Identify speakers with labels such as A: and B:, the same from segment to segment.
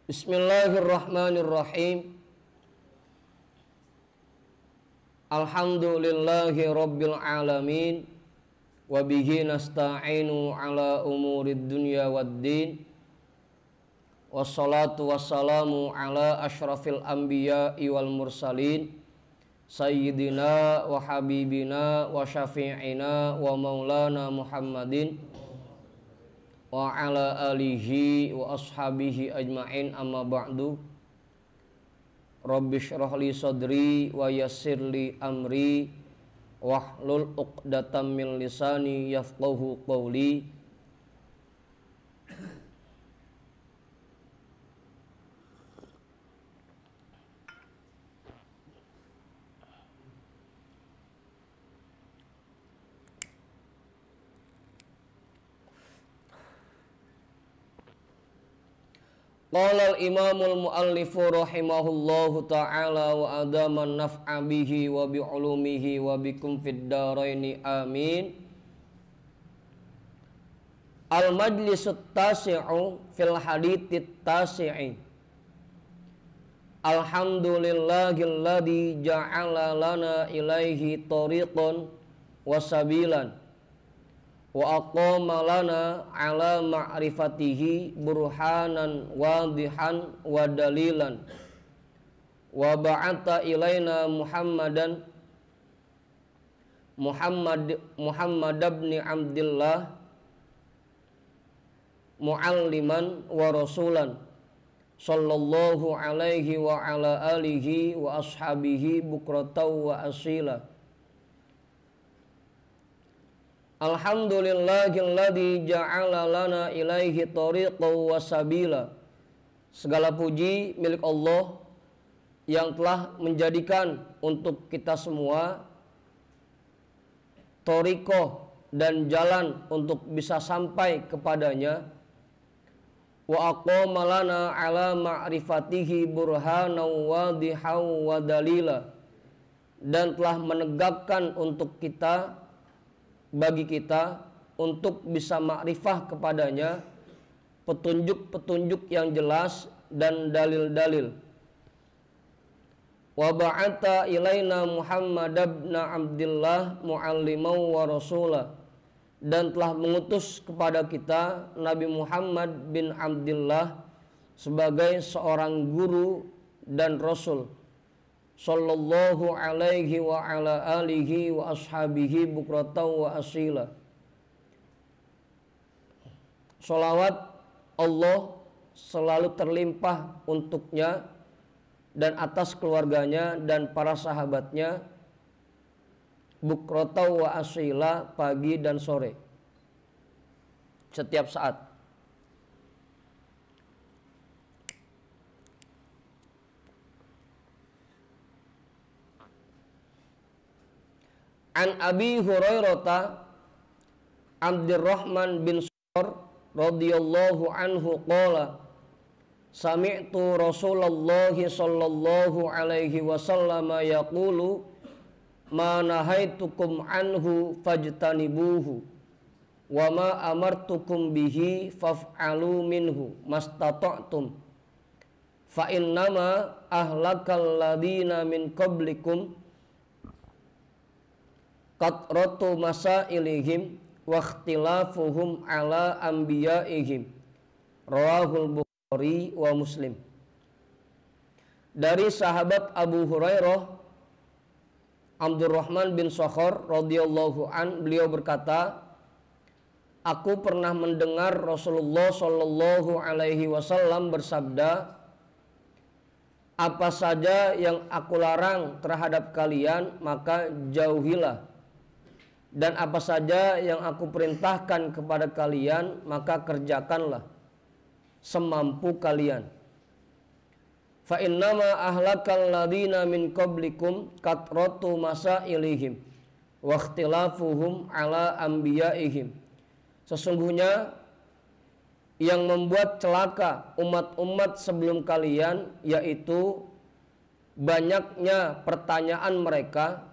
A: Bismillahirrahmanirrahim. Alhamdulillahi rabbil alamin. Wa bihi nasta'inu ala umurid dunya waddin. Wassalatu wassalamu ala ashrafil anbiya'i wal mursalin, sayyidina wa habibina wa syafi'ina wa maulana Muhammadin wa ala alihi wa ashabihi ajma'in, amma ba'du. Rabbi shrah li sadri wa yassir li amri wahlul 'uqdatam min lisani yafqahu qawli. Qala al-imamul muallifu rahimahullahu ta'ala wa adaman naf'a bihi wa bi ulumihi wa bikum fid daraini amin. Al-majlisut tasi'u fil haditsit tasi'i. Alhamdulillahilladzi ja'ala lana ilaihi tariqan wa sabilan wa aqama lana ala ma'rifatihi burhanan wadihan wa dalilan wa ba'atha ilaina Muhammad ibn Abdillah mualliman wa rasulan sallallahu alaihi wa ala alihi wa ashabihi bukratan wa asila. Alhamdulillahilladzi ja'ala lana ilaihi tariqan wa sabila. Segala puji milik Allah yang telah menjadikan untuk kita semua tariqah dan jalan untuk bisa sampai kepadanya. Wa aqama lana ala ma'rifatihi burhanan wadihan wa dalila, dan telah menegakkan untuk kita, bagi kita, untuk bisa makrifah kepadanya petunjuk-petunjuk yang jelas dan dalil-dalil. Wa ba'atha ilaina Muhammad ibn Abdillah mualliman wa rasula, dan telah mengutus kepada kita Nabi Muhammad bin Abdillah sebagai seorang guru dan rasul, sallallahu alaihi wa ala alihi wa ashabihi bukratan wa asila. Salawat Allah selalu terlimpah untuknya dan atas keluarganya dan para sahabatnya, bukratan wa asila, pagi dan sore, setiap saat. An Abi Hurairah Abdurrahman bin Sakhar radhiyallahu anhu qala sami'tu Rasulullah sallallahu alaihi wasallam yaqulu ma nahaitukum anhu fajtanibuhu wa ma amartukum bihi faf'alu minhu mastata'tum fa innama ahlakal ladina min qablikum qatratu masailihim wa ikhtilafuhum ala anbiya'ihim. Rawahul Bukhari wa Muslim. Dari sahabat Abu Hurairah Abdurrahman bin Sakhar radhiyallahu an, beliau berkata, aku pernah mendengar Rasulullah sallallahu alaihi wasallam bersabda, apa saja yang aku larang terhadap kalian maka jauhilah, dan apa saja yang aku perintahkan kepada kalian maka kerjakanlah semampu kalian. Fa innama ahlakal ladina min qablikum katratu masailihim wa ikhtilafuhum ala anbiya'ihim. Sesungguhnya yang membuat celaka umat-umat sebelum kalian yaitu banyaknya pertanyaan mereka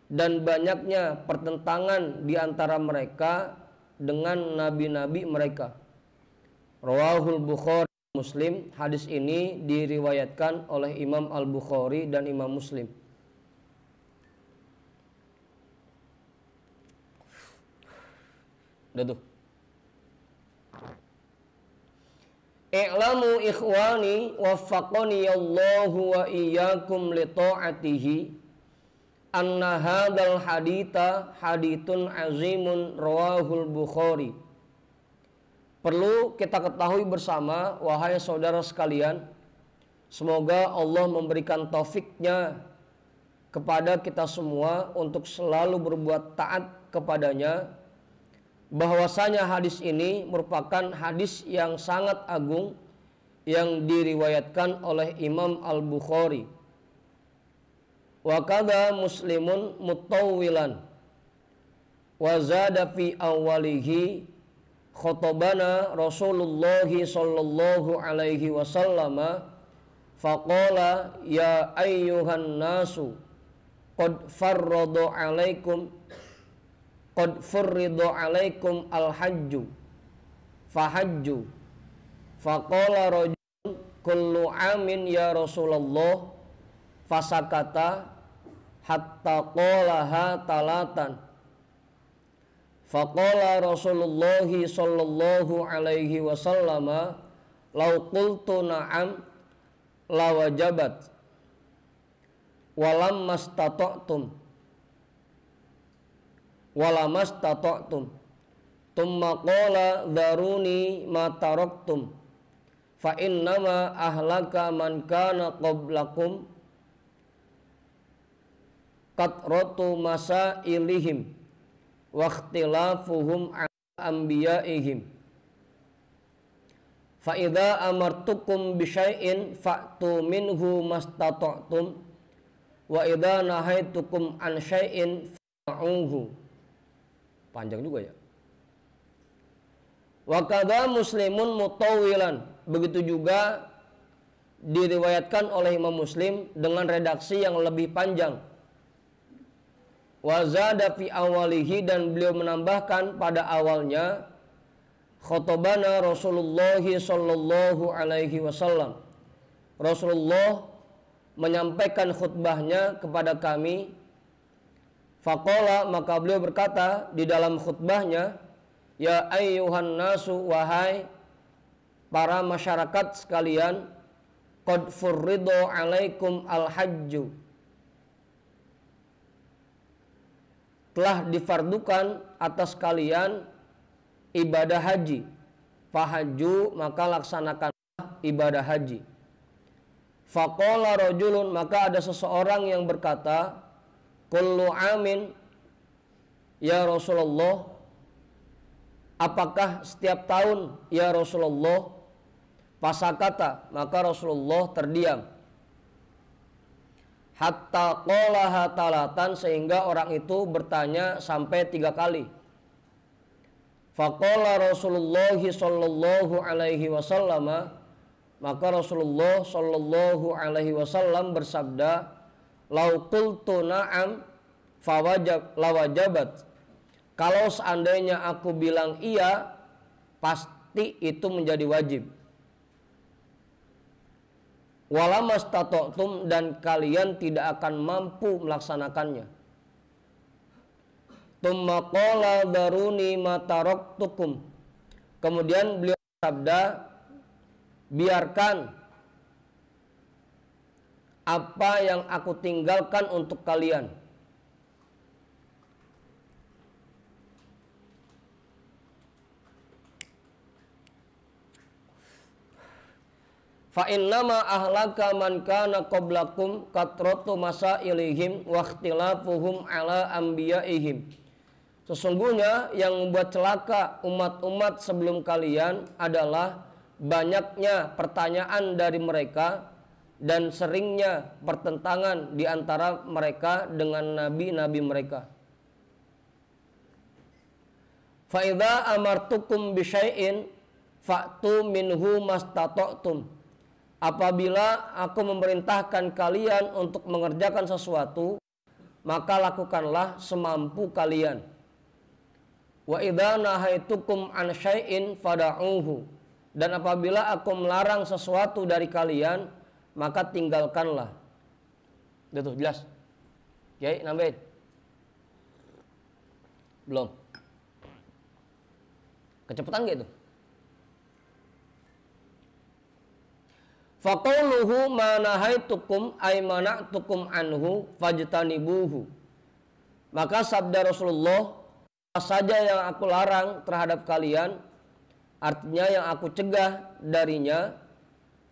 A: dan banyaknya pertentangan di antara mereka dengan nabi-nabi mereka. Rawahul Bukhari Muslim. Hadis ini diriwayatkan oleh Imam Al-Bukhari dan Imam Muslim. Udah tuh. I'lamu ikhwani waffaqani Allahu wa iyyakum li ta'atihi anna hadzal haditha haditsun azimun rawahul Bukhari. Perlu kita ketahui bersama, wahai saudara sekalian, semoga Allah memberikan taufiknya kepada kita semua untuk selalu berbuat taat kepadanya, bahwasanya hadis ini merupakan hadis yang sangat agung yang diriwayatkan oleh Imam Al-Bukhari. Wa kadza Muslimun mutawwilan wa zada fi awwalihi khotobana Rasulullah sallallahu alaihi wasallam faqala ya ayyuhan nasu qad farradu alaikum qad furridu alaikum al-hajju fahajju faqala rajul kullu amin ya Rasulullah fasakata hatta qalaha talatan faqala Rasulullah sallallahu alaihi wasallam law qultu na'am lawajabat walam mastata'tum thumma qala dharuni ma taraktum fa innama ahlaka man kana qablakum katratu masailihim wa ikhtilafuhum an anbiya'ihim fa idza amartukum bi syai'in fa'tu minhu mastata'tum wa idza nahaitukum an syai'in fa'uhu. Panjang juga ya. Wa kadza Muslimun mutawwilan, begitu juga diriwayatkan oleh Imam Muslim dengan redaksi yang lebih panjang. Wa zada fi awalihi, dan beliau menambahkan pada awalnya, khotobana Rasulullah sallallahu alaihi wasallam. Rasulullah menyampaikan khutbahnya kepada kami. Faqala, maka beliau berkata di dalam khutbahnya, ya ayyuhan nasu, wahai para masyarakat sekalian, qad furridu alaikum al-hajju, telah difardukan atas kalian ibadah haji. Fahajju, maka laksanakanlah ibadah haji. Faqala rajulun, maka ada seseorang yang berkata, kullu amin ya Rasulullah, apakah setiap tahun ya Rasulullah? Fasakata, maka Rasulullah terdiam. Hatta qalaha talatan, sehingga orang itu bertanya sampai 3 kali. Faqala Rasulullah sallallahu alaihi wasallam, maka Rasulullah sallallahu alaihi wasallam bersabda, lau qultu na'am lawajabat, kalau seandainya aku bilang iya, pasti itu menjadi wajib. Walamastata'tum, dan kalian tidak akan mampu melaksanakannya. Tumma qala daruni ma taraktukum, kemudian beliau bersabda, biarkan apa yang aku tinggalkan untuk kalian. Fa innama ahlaka man kana qablakum katratu masailihim wa ikhtilafuhum ala anbiya'ihim. Sesungguhnya yang membuat celaka umat-umat sebelum kalian adalah banyaknya pertanyaan dari mereka dan seringnya pertentangan di antara mereka dengan nabi-nabi mereka. Fa idza amartukum bi syai'in fa'tu minhu mastata'tum. Apabila aku memerintahkan kalian untuk mengerjakan sesuatu, maka lakukanlah semampu kalian. Wa idza nahaitukum an syai'in fada'uhu. Dan apabila aku melarang sesuatu dari kalian, maka tinggalkanlah. Udah tuh, jelas. Oke, nambahin. Belum. Kecepatan gak itu? Faqauluhu ma nahaitukum ay mana'tukum anhu fajtanibuhu. Maka sabda Rasulullah, apa saja yang aku larang terhadap kalian, artinya yang aku cegah darinya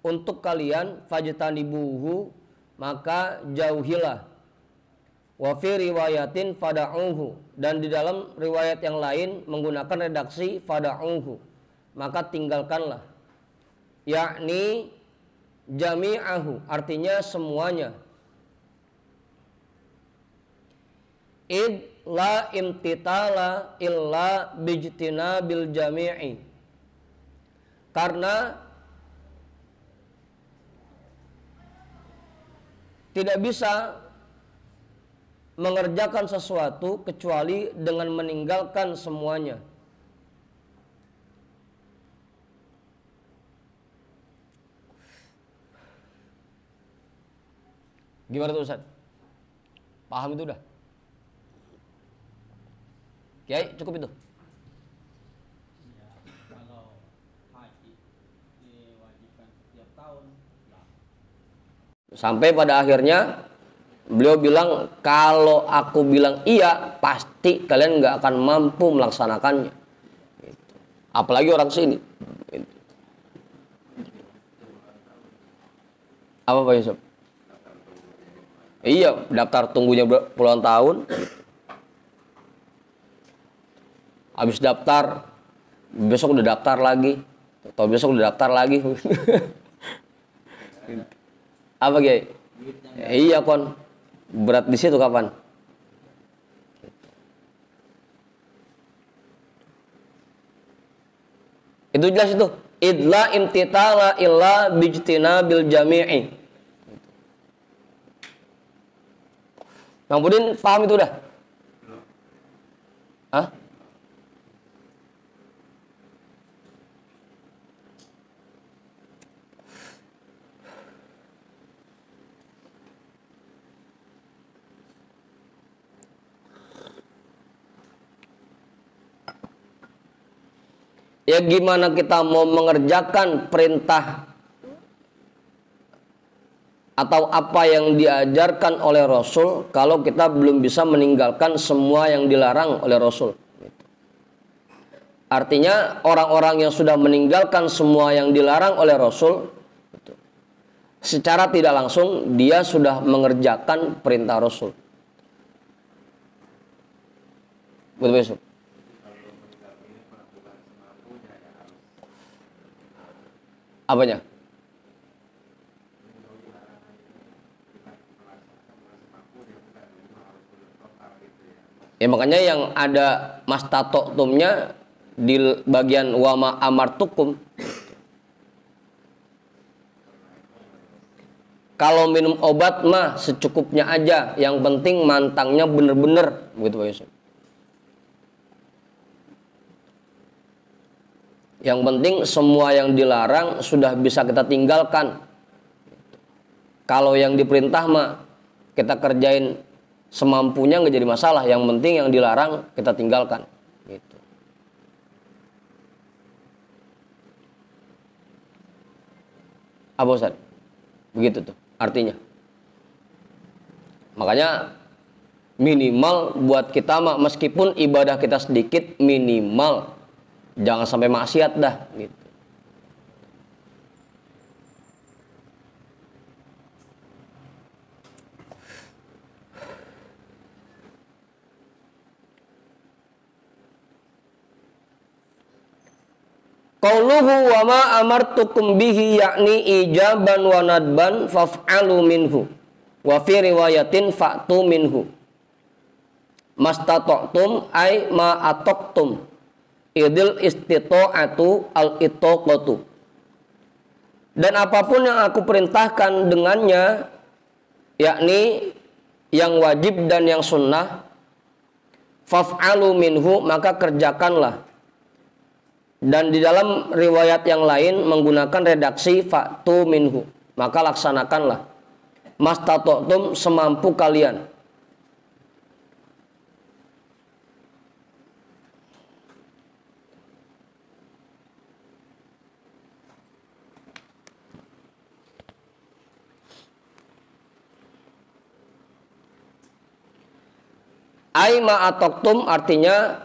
A: untuk kalian, fajtanibuhu, maka jauhilah. Wa fi riwayatin fada'uhu, dan di dalam riwayat yang lain menggunakan redaksi fada'uhu, maka tinggalkanlah. Yakni jami'ahu, artinya semuanya. Id la imtitala illa bijtinabil jami'i, karena tidak bisa mengerjakan sesuatu kecuali dengan meninggalkan semuanya. Gimana tuh Ustaz? Paham itu udah? Kiai, cukup itu?
B: Ya, kalau haji diwajibkan setiap tahun.
A: Sampai pada akhirnya beliau bilang, kalau aku bilang iya, pasti kalian nggak akan mampu melaksanakannya. Apalagi orang sini. Apa Pak Yusuf? Iya, daftar tunggunya puluhan tahun. Habis daftar, besok udah daftar lagi. Atau besok udah daftar lagi. Apa Kiai? Iya kon. Berat di situ kapan? Itu jelas itu. Idla imtitala illa bijtinabil jami'i. Bang Budin paham itu udah? Hah? Ya gimana kita mau mengerjakan perintah atau apa yang diajarkan oleh Rasul kalau kita belum bisa meninggalkan semua yang dilarang oleh Rasul. Artinya orang-orang yang sudah meninggalkan semua yang dilarang oleh Rasul, secara tidak langsung dia sudah mengerjakan perintah Rasul. Betul. Apanya? Ya makanya yang ada mastatoktumnya di bagian wama amartukum. Kalau minum obat mah secukupnya aja, yang penting mantangnya bener-bener, begitu Pak Yusuf. Yang penting semua yang dilarang sudah bisa kita tinggalkan. Kalau yang diperintah mah kita kerjain semampunya nggak jadi masalah. Yang penting yang dilarang kita tinggalkan. Gitu. Apa Ustaz? Begitu tuh artinya. Makanya minimal buat kita mah meskipun ibadah kita sedikit, minimal jangan sampai maksiat dah gitu. Qauluhu wa ma amartukum bihi yakni ijaban wa nadban faf'alu minhu wa fi riwayatin fa'tu minhu mastata'tum ay ma ataqtum idil istita'atu al-itaqatu. Dan apapun yang aku perintahkan dengannya, yakni yang wajib dan yang sunnah, faf'alu minhu, maka kerjakanlah. Dan di dalam riwayat yang lain menggunakan redaksi fa'tu minhu, maka laksanakanlah mastata'tum semampu kalian. Ai ma'atoktum artinya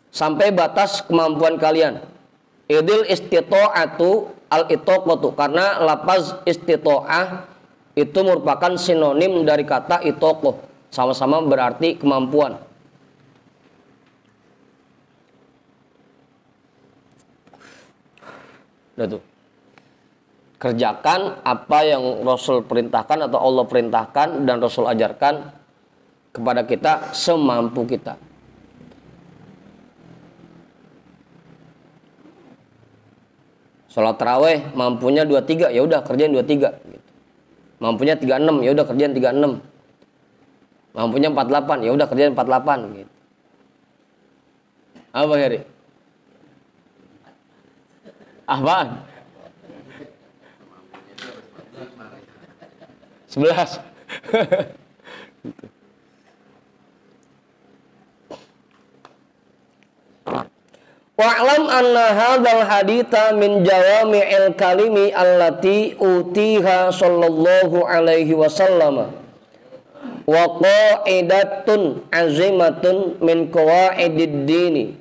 A: sampai batas kemampuan kalian. Idil istito'atu al-itoqatu, karena lafaz istito'ah itu merupakan sinonim dari kata itoqoh, sama-sama berarti kemampuan. Udah tuh. Kerjakan apa yang Rasul perintahkan atau Allah perintahkan dan Rasul ajarkan kepada kita semampu kita. Sholat taraweh mampunya 23, ya udah kerjain 23. Mampunya 36, ya udah kerjain 36. Mampunya 48, ya udah kerjain 48 gitu. Apa Heri? Apaan? 11. Wa'lam anna hadzal haditha min jawami'il kalimi allati utiha sallallahu alaihi wasallam wa qa'idatun azimatun min qawaidid dini.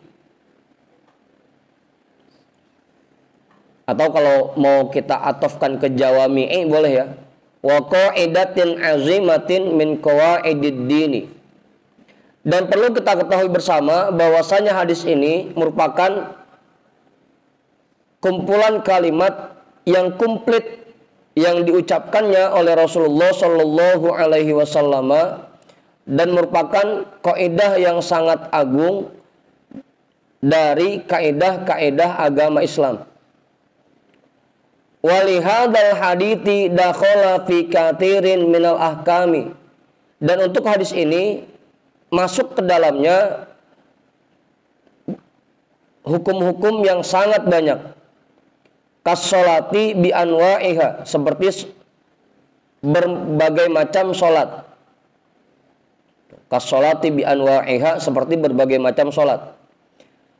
A: Atau kalau mau kita atofkan ke jawami'i boleh ya. Wa qa'idatin azimatin min qawaidid dini. Dan perlu kita ketahui bersama bahwasanya hadis ini merupakan kumpulan kalimat yang komplit yang diucapkannya oleh Rasulullah Shallallahu Alaihi Wasallam dan merupakan kaidah yang sangat agung dari kaidah-kaidah agama Islam. Walihadal hadithi dakhala fi katirin minal ahkami, dan untuk hadis ini masuk ke dalamnya hukum-hukum yang sangat banyak. Kas-sholati bi anwa'iha, seperti berbagai macam sholat. Kas-sholati bi anwa'iha, seperti berbagai macam sholat.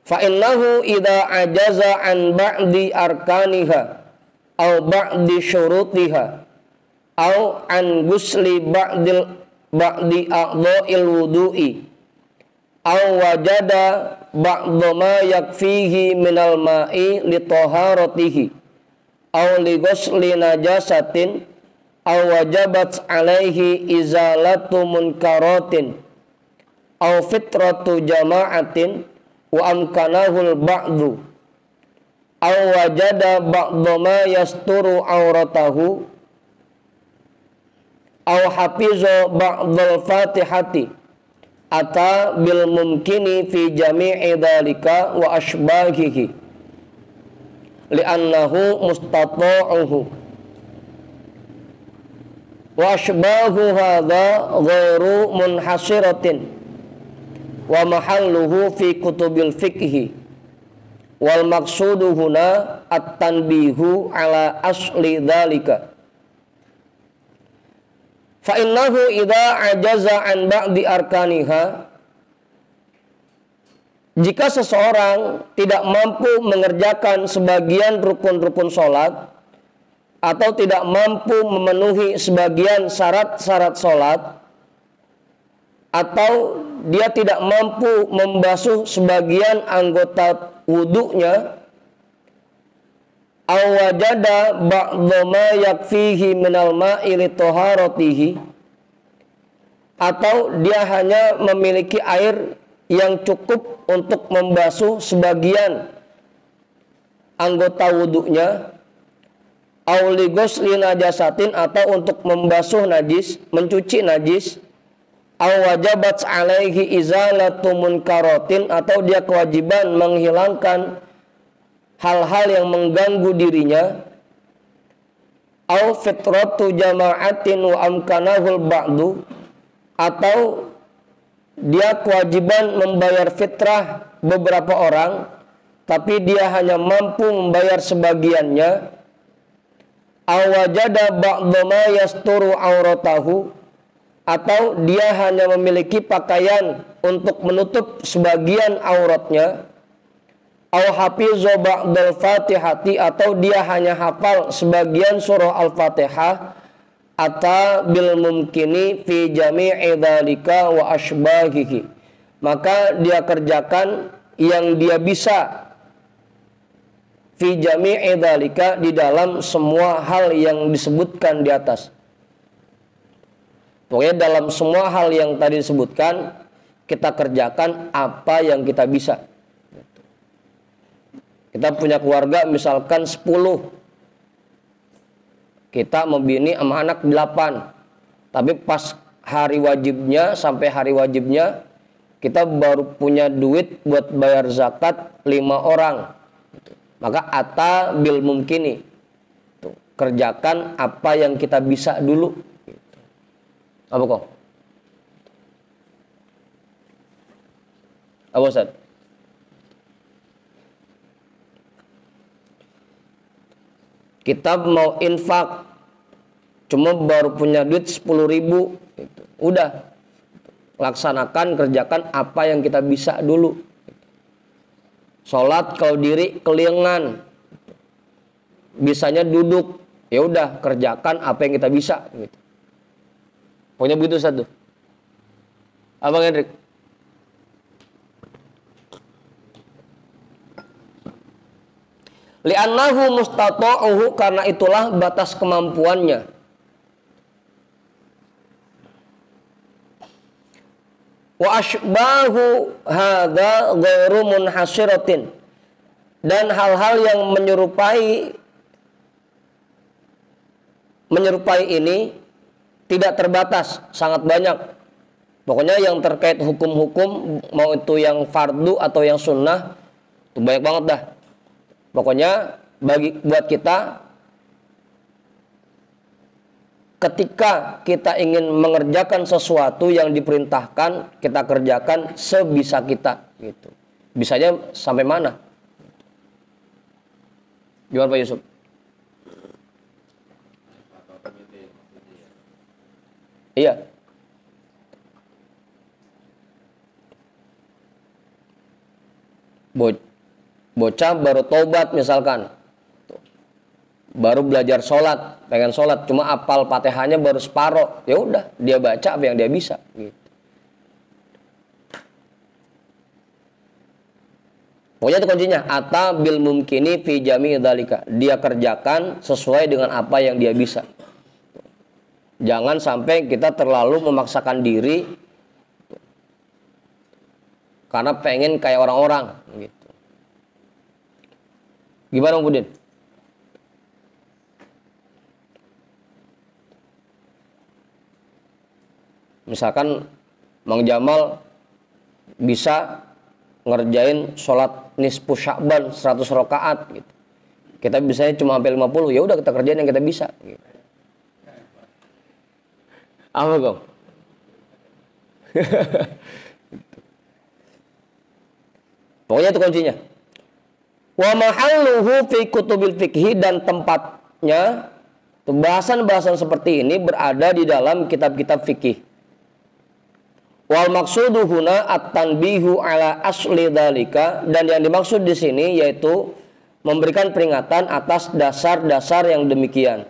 A: Fa innahu idza ajaza an ba'di arkaniha au ba'di syurutiha au an gusli ba'di a'dha'il wudu'i aw wajada ba'dha ma yakfihi minal ma'i li taharatihi aw li ghusli najasatin aw wajabat alaihi izalatu munkaratin aw fitratu jama'atin wa amkanahul ba'du aw wajada ba'dha ma yasturu auratahu aw hafiza ba'dhal fatihati ata bil mumkini fi jami'i dhalika wa ashbahihi li'annahu mustata'uhu wa ashbahu hadha ghairu munhasiratin wa mahalluhu fi kutubil fiqhi wal maqsudu huna at-tanbihu ala asli dhalika. Fa innahu idza ajaza an ba'di arkaniha, jika seseorang tidak mampu mengerjakan sebagian rukun-rukun sholat atau tidak mampu memenuhi sebagian syarat-syarat sholat, atau dia tidak mampu membasuh sebagian anggota wudunya, awajada ba'dha ma yakfihi minal ma'i li taharatihi, atau dia hanya memiliki air yang cukup untuk membasuh sebagian anggota wudunya, aw li ghusli najasatin, atau untuk membasuh najis, mencuci najis, aw wajabat alaihi izalatu munkaratin, atau dia kewajiban menghilangkan hal-hal yang mengganggu dirinya, au fitratu jama'atin wa amkanahul ba'du, atau dia kewajiban membayar fitrah beberapa orang tapi dia hanya mampu membayar sebagiannya, awajada ba'dha ma yasturu auratahu, atau dia hanya memiliki pakaian untuk menutup sebagian auratnya, aw hafiza ba'dal fatihati, atau dia hanya hafal sebagian surah Al-Fatihah, ata bil mumkini fi jami'i dzalika wa asbahihi, maka dia kerjakan yang dia bisa fi jami'i dzalika, di dalam semua hal yang disebutkan di atas. Pokoknya dalam semua hal yang tadi disebutkan, kita kerjakan apa yang kita bisa. Kita punya keluarga misalkan 10, kita membini sama anak 8, tapi pas hari wajibnya, sampai hari wajibnya kita baru punya duit buat bayar zakat 5 orang. Maka ata bil mumkini, kerjakan apa yang kita bisa dulu. Apa kok? Apa Ustaz? Kita mau infak, cuma baru punya duit 10.000, gitu. Udah, laksanakan, kerjakan apa yang kita bisa dulu. Sholat kalau diri kelingan, bisanya duduk, ya udah kerjakan apa yang kita bisa. Gitu. Pokoknya begitu satu. Abang Hendrik. Li'annahu mustata'uhu, karena itulah batas kemampuannya. Wa ashbahu hadza ghairu munhasiratin, dan hal-hal yang menyerupai ini tidak terbatas, sangat banyak. Pokoknya yang terkait hukum-hukum, mau itu yang fardu atau yang sunnah, itu banyak banget dah. Pokoknya buat kita, ketika kita ingin mengerjakan sesuatu yang diperintahkan, kita kerjakan sebisa kita. Gitu. Bisanya sampai mana? Gimana Pak Yusuf? Iya. Bocah baru tobat misalkan, baru belajar sholat, pengen sholat, cuma apal Fatihahnya baru separoh, ya udah dia baca apa yang dia bisa. Gitu. Pokoknya itu kuncinya, ata bil mumkini fi jami'i dzalika, dia kerjakan sesuai dengan apa yang dia bisa. Jangan sampai kita terlalu memaksakan diri karena pengen kayak orang-orang. Gitu. Gimana Bang Budin? Misalkan Mang Jamal bisa ngerjain sholat nisfu Sya'ban 100 rakaat gitu. Kita bisanya cuma sampai 50, ya udah kita kerjain yang kita bisa gitu. Apa Gong? Pokoknya itu kuncinya. Wa mahalluhu fi kutubil fikhi, dan tempatnya bahasan-bahasan seperti ini berada di dalam kitab-kitab fikih. Wal maksudu huna at-tanbihu ala asli dzalika, dan yang dimaksud di sini yaitu memberikan peringatan atas dasar-dasar yang demikian.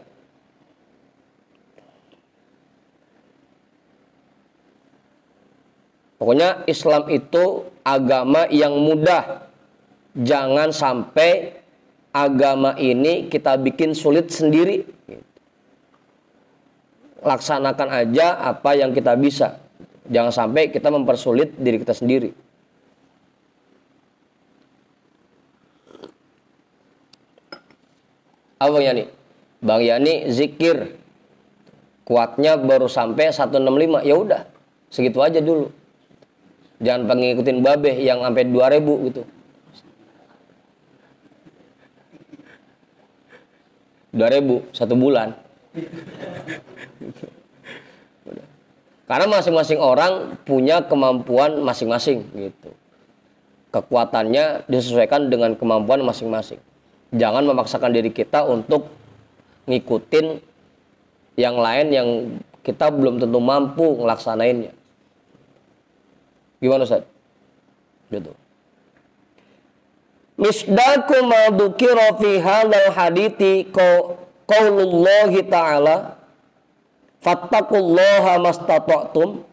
A: Pokoknya Islam itu agama yang mudah. Jangan sampai agama ini kita bikin sulit sendiri. Laksanakan aja apa yang kita bisa. Jangan sampai kita mempersulit diri kita sendiri. Apa Bang Yani? Bang Yani zikir kuatnya baru sampai 165. Ya udah, segitu aja dulu. Jangan pengen ngikutin babeh yang sampai 2000 gitu. 2000 1 bulan. Karena masing-masing orang punya kemampuan masing-masing gitu. Kekuatannya disesuaikan dengan kemampuan masing-masing. Jangan memaksakan diri kita untuk ngikutin yang lain yang kita belum tentu mampu ngelaksanainnya. Gimana Ustaz? Gitu. Misdaku ma dzukira fi hadzal hadithi qaulullahi ta'ala fattaqullaha mastata'tum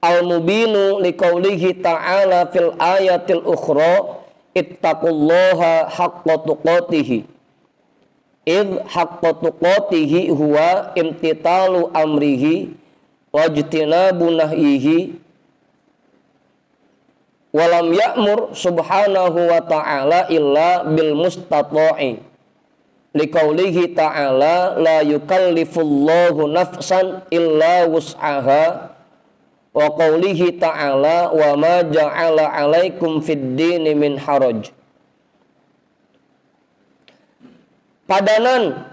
A: al-mubinu liqaulihi ta'ala fil ayatil ukhra ittaqullaha haqqa tuqatih id haqqa tuqatih huwa imtithalu amrihi wajtinabu nahyihi walam ya'mur subhanahu wa ta'ala illa bil mustata'i liqaulihi ta'ala la yukallifullahu nafsan illa wus'aha wa qaulihi ta'ala wa ma ja'ala 'alaikum fid dini min haraj. Padanan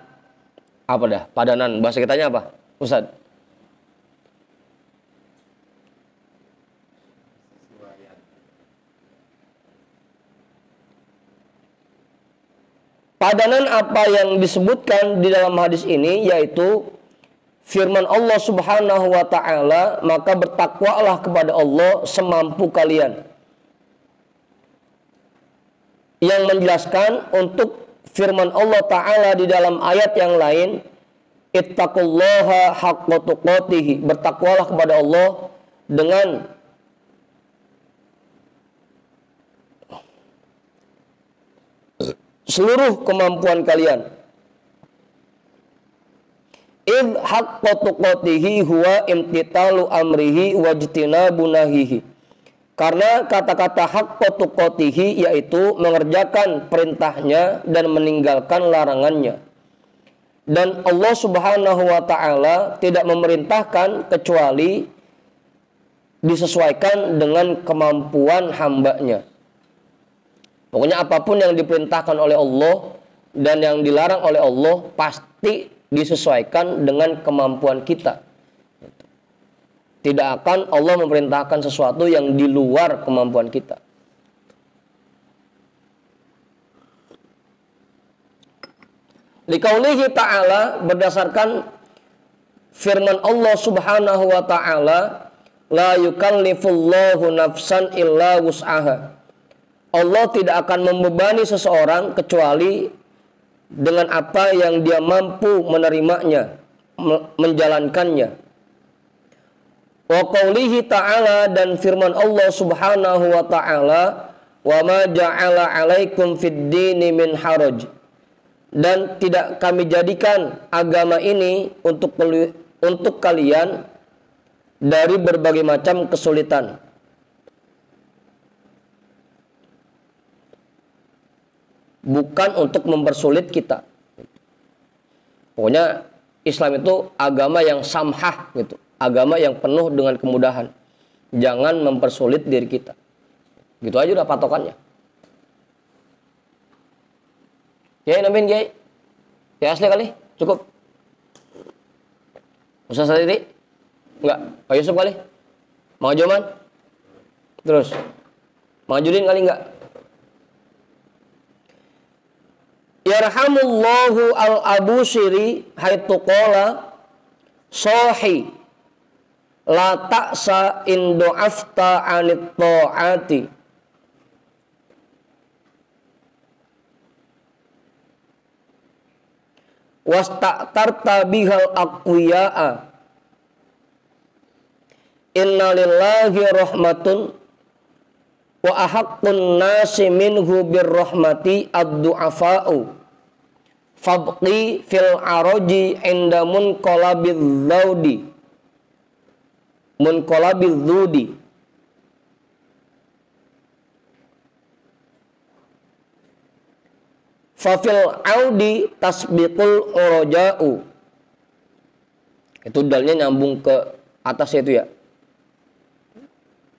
A: apa dah? Padanan bahasa kitanya apa? Ustaz. Padanan apa yang disebutkan di dalam hadis ini yaitu firman Allah Subhanahu wa ta'ala, maka bertakwalah kepada Allah semampu kalian. Yang menjelaskan untuk firman Allah Ta'ala di dalam ayat yang lain, ittaqullaha haqqa tuqatih, bertakwalah kepada Allah dengan seluruh kemampuan kalian. Id haqqa tuqatihi huwa imtithalu amrihi wajtinabu nahyihi. Karena kata-kata haqqa tuqatihi yaitu mengerjakan perintahnya dan meninggalkan larangannya. Dan Allah Subhanahu wa ta'ala tidak memerintahkan kecuali disesuaikan dengan kemampuan hambanya. Pokoknya apapun yang diperintahkan oleh Allah dan yang dilarang oleh Allah pasti disesuaikan dengan kemampuan kita. Tidak akan Allah memerintahkan sesuatu yang di luar kemampuan kita. Liqaulihi ta'ala, berdasarkan firman Allah Subhanahu wa ta'ala, la yukallifullahu nafsan illa wus'aha. Allah tidak akan membebani seseorang kecuali dengan apa yang dia mampu menerimanya, menjalankannya. Wa qaulihi ta'ala, dan firman Allah Subhanahu wa ta'ala, wa ma ja'ala 'alaikum fid dini min haraj. Dan tidak kami jadikan agama ini untuk kalian dari berbagai macam kesulitan. Bukan untuk mempersulit kita. Pokoknya Islam itu agama yang samhah gitu, agama yang penuh dengan kemudahan. Jangan mempersulit diri kita. Gitu aja udah patokannya. Ya, nambahin Kiai. Ya asli kali, cukup. Ustaz sendiri? Enggak. Pak Yusuf kali? Mang Joman? Terus. Mang Judin kali enggak? Yarhamullahu al-Abusiri haitu qala sahi la ta'sa in du'afta 'anit ta'ati. Wasta'tarta bihal aqwiya'a. Inna lillahi rahmatun wa ahaqqun nasi minhu birrahmati ad-du'afa'u fabqi fil araji inda munqalabil dhudi fafil audi tasbiqul uraja'u. Itu dalnya nyambung ke atas itu ya,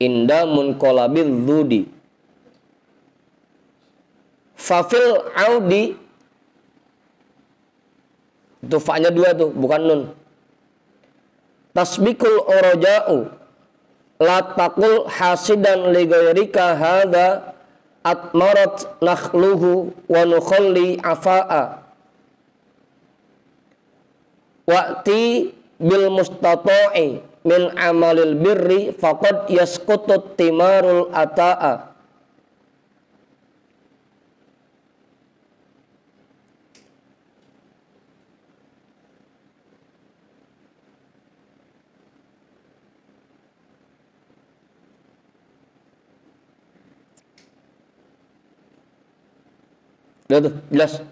A: inda munqalabil dhudi. Fafil audi, itu fa-nya 2 tuh, bukan nun. Tasbikul uraja'u la taqul hasidan li ghairika hadza atmarat nakhluhu wa nukhalli afa'a wa'ti bil mustata'i min amalil birri faqad yasqutut timarul ata'a. Udah tuh, jelas.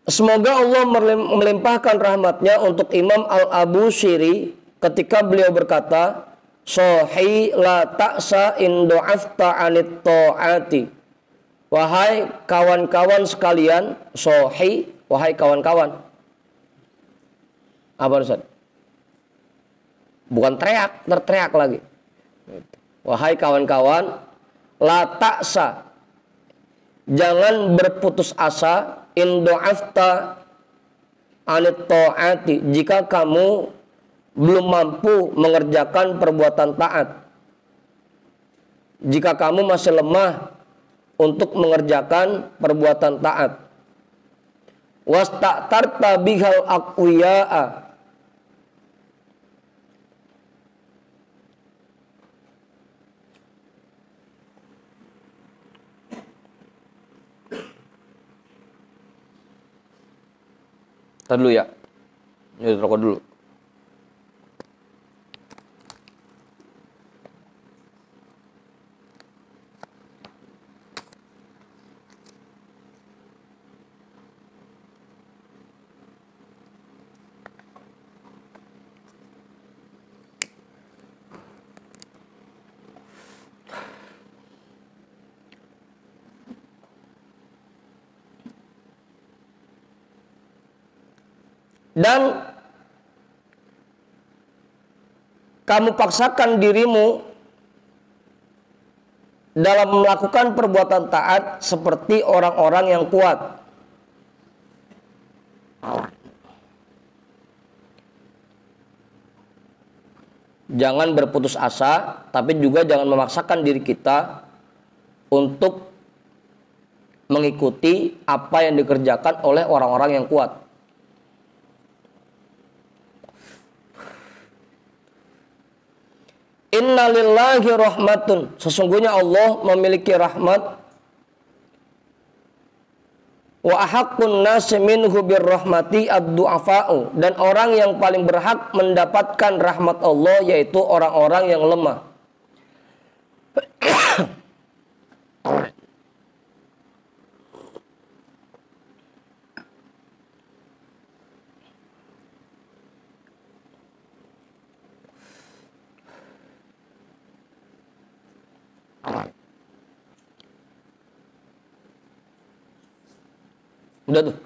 A: Semoga Allah melimpahkan rahmatnya untuk Imam Al-Abusyiri ketika beliau berkata, "Sohi la ta'sa in du'afta anit ta'ati." Wahai kawan-kawan sekalian, sohi, wahai kawan-kawan. Apa Ustaz? Bukan terteriak lagi. Wahai kawan-kawan, la ta'sa, jangan berputus asa in du'afta anit ta'ati, jika kamu belum mampu mengerjakan perbuatan taat, jika kamu masih lemah untuk mengerjakan perbuatan taat. Wasta'tarta bihal aqwiya'a, Tadi dulu ya. Ini rokok dulu. Dan kamu paksakan dirimu dalam melakukan perbuatan taat seperti orang-orang yang kuat. Jangan berputus asa, tapi juga jangan memaksakan diri kita untuk mengikuti apa yang dikerjakan oleh orang-orang yang kuat. Inna lillahi rahmatun, sesungguhnya Allah memiliki rahmat. Wa ahaqqun nasi minhu birrahmati ad-du'afa'u, dan orang yang paling berhak mendapatkan rahmat Allah yaitu orang-orang yang lemah. Udah tuh.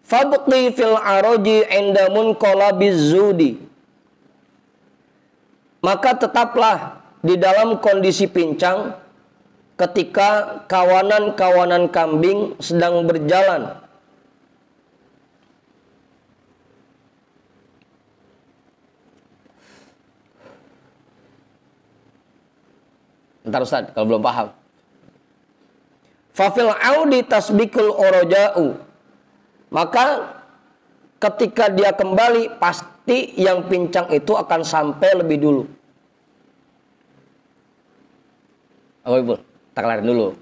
A: Fabqi fil araji inda munqalabiz zudi, maka tetaplah di dalam kondisi pincang ketika kawanan-kawanan kambing sedang berjalan. Ntar Ustaz, kalau belum paham. Fafil audi tasbikul oroja'u, maka ketika dia kembali pasti yang pincang itu akan sampai lebih dulu. Oh ibu, kita kelarin dulu.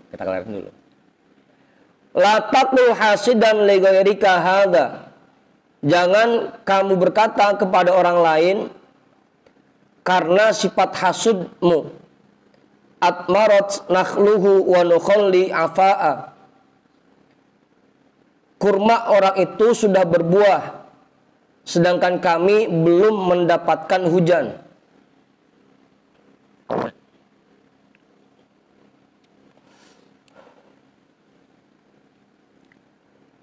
A: La taqul hasidan li ghairika hadza, jangan kamu berkata kepada orang lain karena sifat hasudmu. Atmarat nakhluhu wa nukhalli afa'a, kurma orang itu sudah berbuah sedangkan kami belum mendapatkan hujan.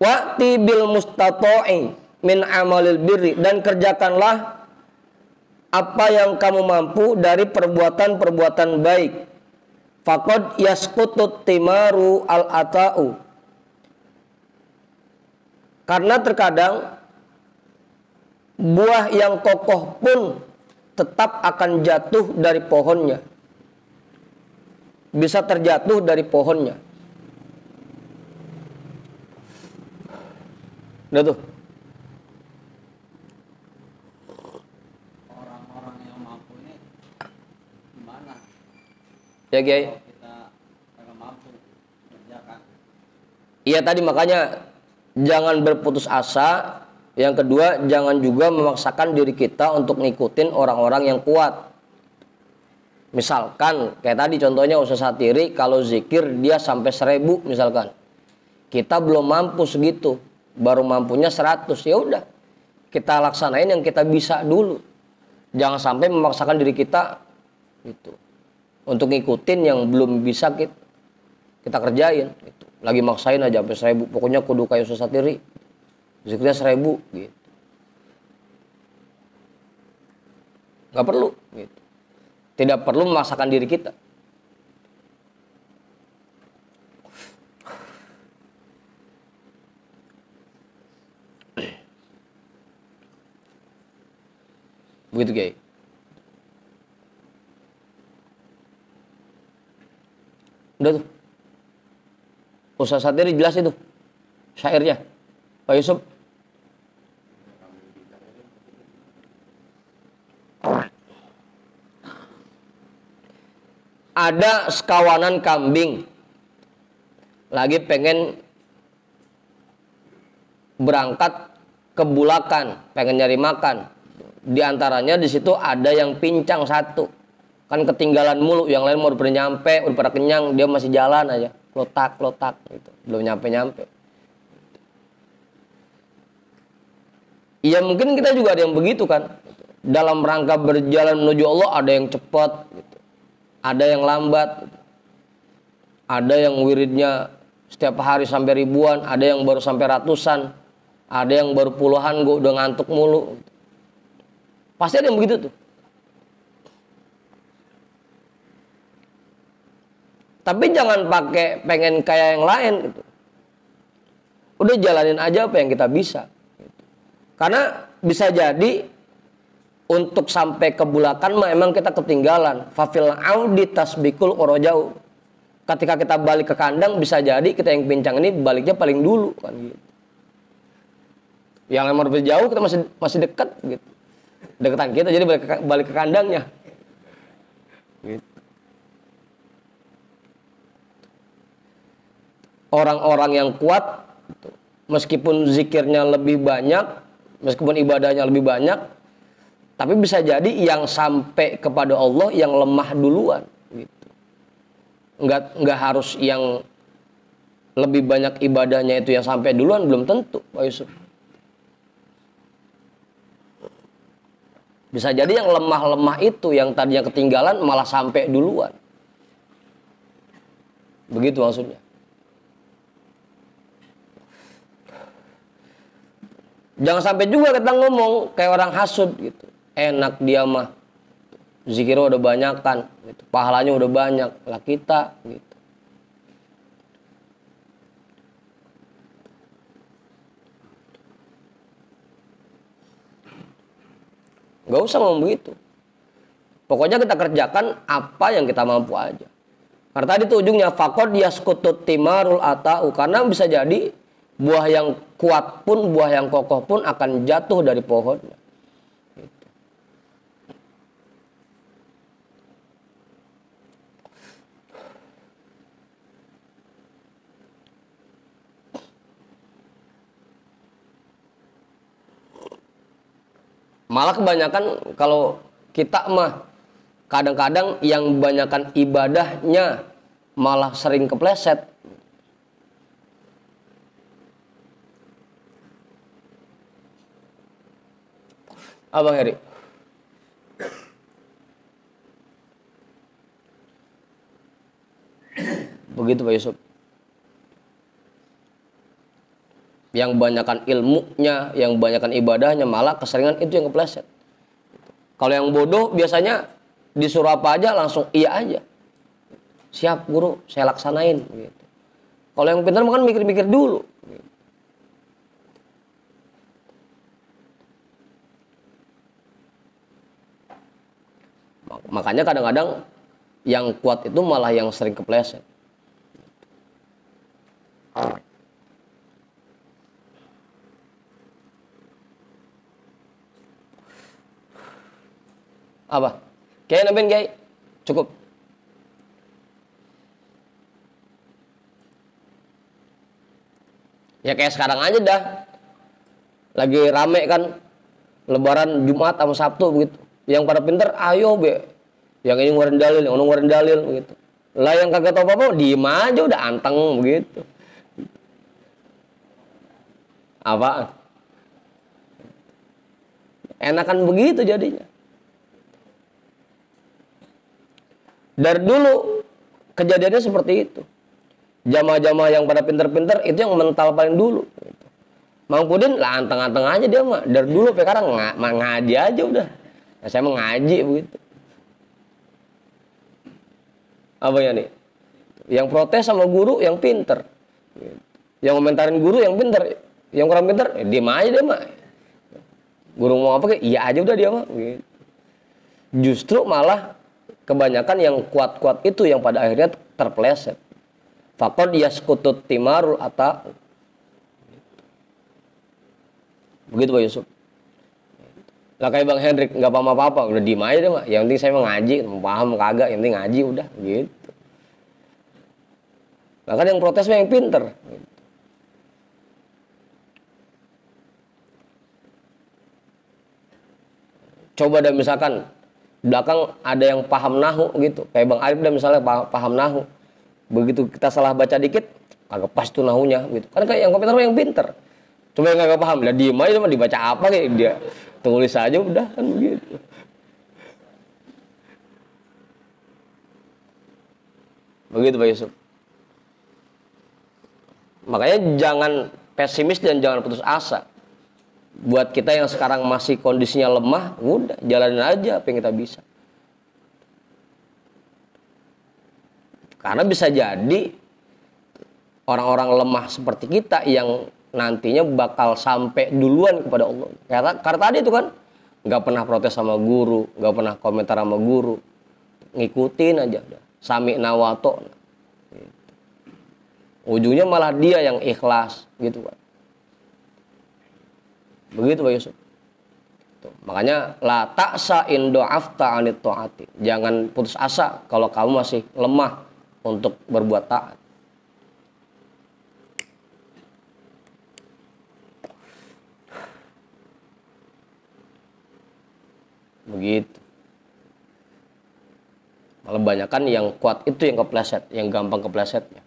A: Wa'ti bil mustata'i min amalil birri, dan kerjakanlah apa yang kamu mampu dari perbuatan-perbuatan baik. Faqad yasqutut timaru al-ata'u, karena terkadang buah yang kokoh pun tetap akan jatuh dari pohonnya. bisa terjatuh dari pohonnya. Udah tuh.
B: Orang-orang yang mampu ini gimana?
A: Ya Kiai.
B: Kalau kita nggak mampu kerjakan.
A: Iya tadi makanya jangan berputus asa. Yang kedua, jangan juga memaksakan diri kita untuk ngikutin orang-orang yang kuat. Misalkan kayak tadi contohnya Ustaz Satiri, kalau zikir dia sampai 1000 misalkan. Kita belum mampu segitu, baru mampunya 100. Ya udah, kita laksanain yang kita bisa dulu. Jangan sampai memaksakan diri kita gitu untuk ngikutin yang belum bisa kita kerjain gitu. Lagi maksain aja sampai 1000, pokoknya kudu kayak Ustaz Satiri, zikirnya 1000 gitu. Nggak perlu gitu. Tidak perlu memaksakan diri kita. Begitu Kiai. Udah tuh. Ustaz Satiri jelas itu syairnya. Pak Yusuf. Ada sekawanan kambing lagi pengen berangkat ke Bulakan, pengen nyari makan. Di antaranya di situ ada yang pincang satu, kan ketinggalan mulu, yang lain mau udah nyampe, udah pada kenyang, dia masih jalan aja, klotak gitu, belum nyampe. Iya mungkin kita juga ada yang begitu kan, dalam rangka berjalan menuju Allah ada yang cepat, gitu. Ada yang lambat, ada yang wiridnya setiap hari sampai ribuan, ada yang baru sampai ratusan, ada yang baru puluhan, gue udah ngantuk mulu. Pasti ada yang begitu tuh. Tapi jangan pakai pengen kayak yang lain gitu. Udah jalanin aja apa yang kita bisa. Karena bisa jadi untuk sampai ke Bulakan mah emang kita ketinggalan. Fafil audi tasbikul orojau. Ketika kita balik ke kandang bisa jadi kita yang pincang ini baliknya paling dulu kan gitu. Yang lemar lebih jauh kita masih dekat gitu. Deketan kita jadi balik ke kandangnya. Gitu. Orang-orang yang kuat meskipun zikirnya lebih banyak, meskipun ibadahnya lebih banyak, tapi bisa jadi yang sampai kepada Allah yang lemah duluan gitu. Enggak harus yang lebih banyak ibadahnya itu yang sampai duluan, belum tentu Pak Yusuf. Bisa jadi yang lemah-lemah itu yang tadinya ketinggalan malah sampai duluan. Begitu maksudnya. Jangan sampai juga kita ngomong kayak orang hasud gitu. Enak dia mah, zikirnya udah banyak kan, gitu. Pahalanya udah banyak, lah kita gitu. Gak usah ngomong begitu. Pokoknya kita kerjakan apa yang kita mampu aja. Karena tadi tuh ujungnya faqad yaskutut timarul ata'u, karena bisa jadi buah yang kuat pun, buah yang kokoh pun akan jatuh dari pohonnya. Malah kebanyakan kalau kita mah kadang-kadang yang banyakkan ibadahnya malah sering kepleset. Abang Heri. Begitu Pak Yusuf. Yang banyakkan ilmunya, yang banyakkan ibadahnya, malah keseringan itu yang kepleset. Kalau yang bodoh biasanya disuruh apa aja langsung iya aja. Siap guru, saya laksanain. Gitu. Kalau yang pintar kan mikir-mikir dulu. Gitu. Makanya kadang-kadang Yang kuat itu malah yang sering kepleset. Apa? Kayak nambahin Kiai? Cukup. Ya kayak sekarang aja dah. Lagi rame kan Lebaran Jumat sama Sabtu begitu. Yang pada pinter, ayo be. Yang ini ngeluarin dalil, yang ngeluarin dalil begitu. Lah yang kagak tahu apa-apa, diem aja udah anteng begitu. Apa? Enakan begitu jadinya. Dari dulu kejadiannya seperti itu. Jamaah-jamaah yang pada pinter-pinter itu yang mental paling dulu. Mang Pudin lah anteng-anteng aja dia mah. Dari dulu sampai sekarang ngaji aja udah. Nah, saya mau ngaji begitu. Apa ya nih? Yang protes sama guru yang pinter. Yang komentarin guru yang pinter. Yang kurang pinter, diem aja dia mah. Guru mau apa kayak iya aja udah dia mah. Gitu. Justru malah kebanyakan yang kuat-kuat itu yang pada akhirnya terpeleset. Faqad yaskutut timarul ata. Begitu Pak Yusuf. Lah kayak Bang Hendrik nggak paham apa-apa, udah diem aja deh mah. Yang penting saya mau ngaji, mau paham kagak, yang penting ngaji udah gitu. Lah kan yang protes mah yang pinter. Gitu. Coba dah misalkan belakang ada yang paham nahu gitu, kayak Bang Arif dah misalnya paham nahu. Begitu kita salah baca dikit, kagak pas tuh nahunya gitu. Kan kayak yang komputer yang pinter. Coba yang kagak paham, lah diem aja mah dibaca apa kayak dia tulis aja udah kan begitu. Begitu Pak Yusuf. Makanya jangan pesimis dan jangan putus asa. Buat kita yang sekarang masih kondisinya lemah, udah jalanin aja apa yang kita bisa. Karena bisa jadi orang-orang lemah seperti kita yang nantinya bakal sampai duluan kepada Allah. Karena tadi itu kan nggak pernah protes sama guru, nggak pernah komentar sama guru, ngikutin aja, sami nawato. Ujungnya malah dia yang ikhlas, gitu kan. Begitu Pak Yusuf. Tuh, makanya la ta'sa in do'afta anit ta'ati. Jangan putus asa kalau kamu masih lemah untuk berbuat taat. Begitu. Malah banyakan yang kuat itu yang kepleset, yang gampang keplesetnya.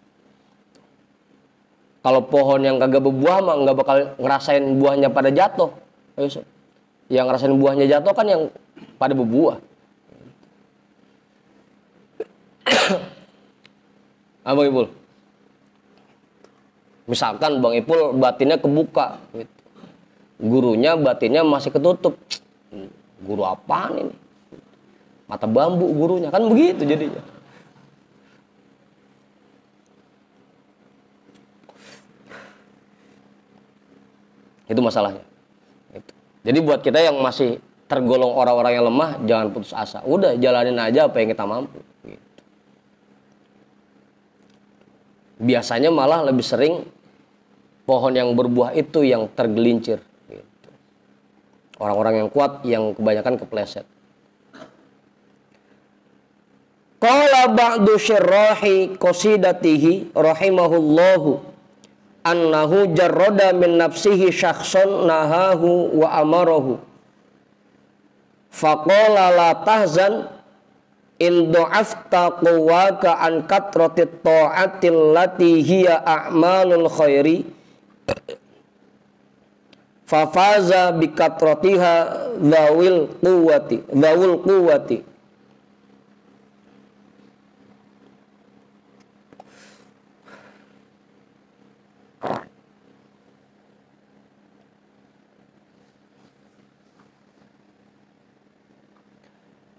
A: Kalau pohon yang kagak berbuah mah nggak bakal ngerasain buahnya pada jatuh. Yang ngerasain buahnya jatuh kan yang pada berbuah. Bang Ipul? Misalkan Bang Ipul batinnya kebuka, gitu. Gurunya batinnya masih ketutup. Guru apaan ini? Mata bambu gurunya, kan begitu jadinya. Itu masalahnya. Jadi buat kita yang masih tergolong orang-orang yang lemah, jangan putus asa. Udah jalanin aja apa yang kita mampu. Gitu. Biasanya malah lebih sering pohon yang berbuah itu yang tergelincir. Gitu. Orang-orang yang kuat yang kebanyakan kepleset. Qala ba'du syirrahi qasidatihi rahimahullahu annahu jarroda min nafsihi syakhson nahahu wa amarahu faqala la tahzan in du'afta quwaka an katratit ta'atil lati hiya a'malul khairi fafaza bi katratiha dhawil quwati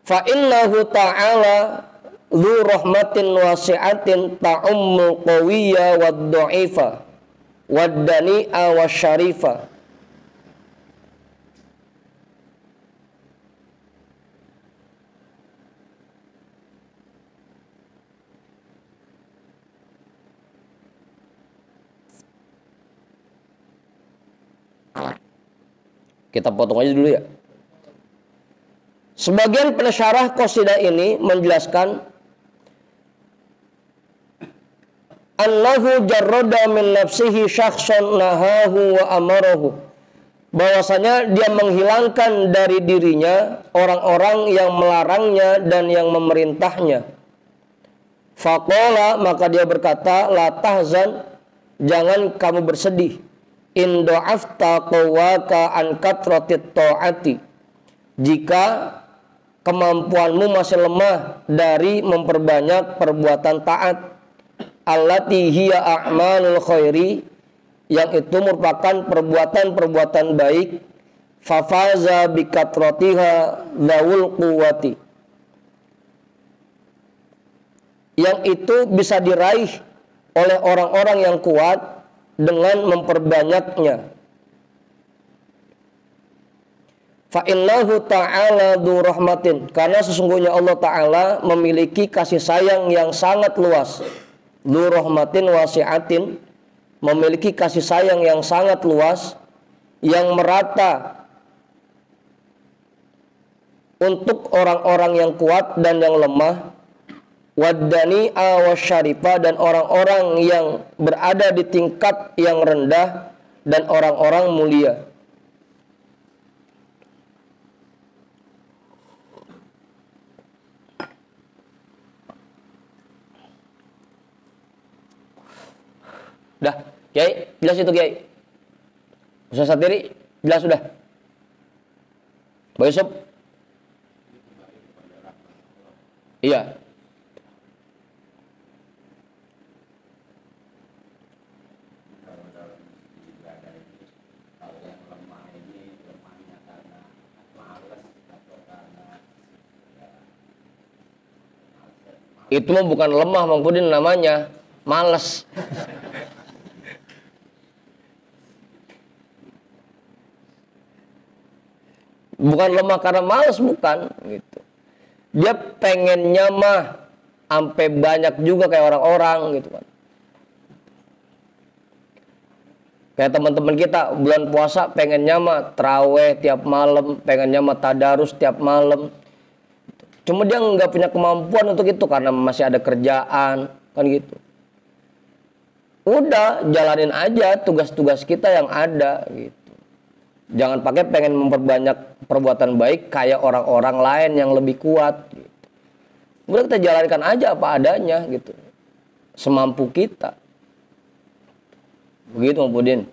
A: fa innahu ta'ala dzu rahmatin wasi'atin ta'ummul qawiyya wad dha'ifa wad dani'a wasyarifa Kita potong aja dulu ya. Sebagian pensyarah qasidah ini menjelaskan annahu jarrada min nafsihi syakhsan nahahu wa amarahu, bahwasanya dia menghilangkan dari dirinya orang-orang yang melarangnya dan yang memerintahnya. Faqala, maka dia berkata, la tahzan, jangan kamu bersedih, in do'afta qawwaka an katratit ta'ati, jika kemampuanmu masih lemah dari memperbanyak perbuatan taat, allati hiya a'malul khairi, yang itu merupakan perbuatan-perbuatan baik, fafaza bikatratiha dzawul quwwati, yang itu bisa diraih oleh orang-orang yang kuat dengan memperbanyaknya. Fa innahu ta'ala dzu rahmatin, karena sesungguhnya Allah Ta'ala memiliki kasih sayang yang sangat luas. Dzu rahmatin wasi'atin, memiliki kasih sayang yang sangat luas, yang merata untuk orang-orang yang kuat dan yang lemah, waddani'a wasyarifa, dan orang-orang yang berada di tingkat yang rendah dan orang-orang mulia. Dah, Kiai, jelas itu Kiai. Ustaz Satiri, jelas sudah. Pak Yusuf? Iya. Itu mah bukan lemah, Mang Pudin, namanya malas. Bukan lemah karena malas, bukan gitu. Dia pengennya mah sampai banyak juga kayak orang-orang gitu kan. Kayak teman-teman kita bulan puasa pengennya mah taraweh tiap malam, pengennya mah tadarus tiap malam. Cuma dia nggak punya kemampuan untuk itu karena masih ada kerjaan, kan gitu. Udah, jalanin aja tugas-tugas kita yang ada gitu. Jangan pakai pengen memperbanyak perbuatan baik kayak orang-orang lain yang lebih kuat gitu. Udah, kita jalankan aja apa adanya gitu. Semampu kita. Begitu Mang Pudin.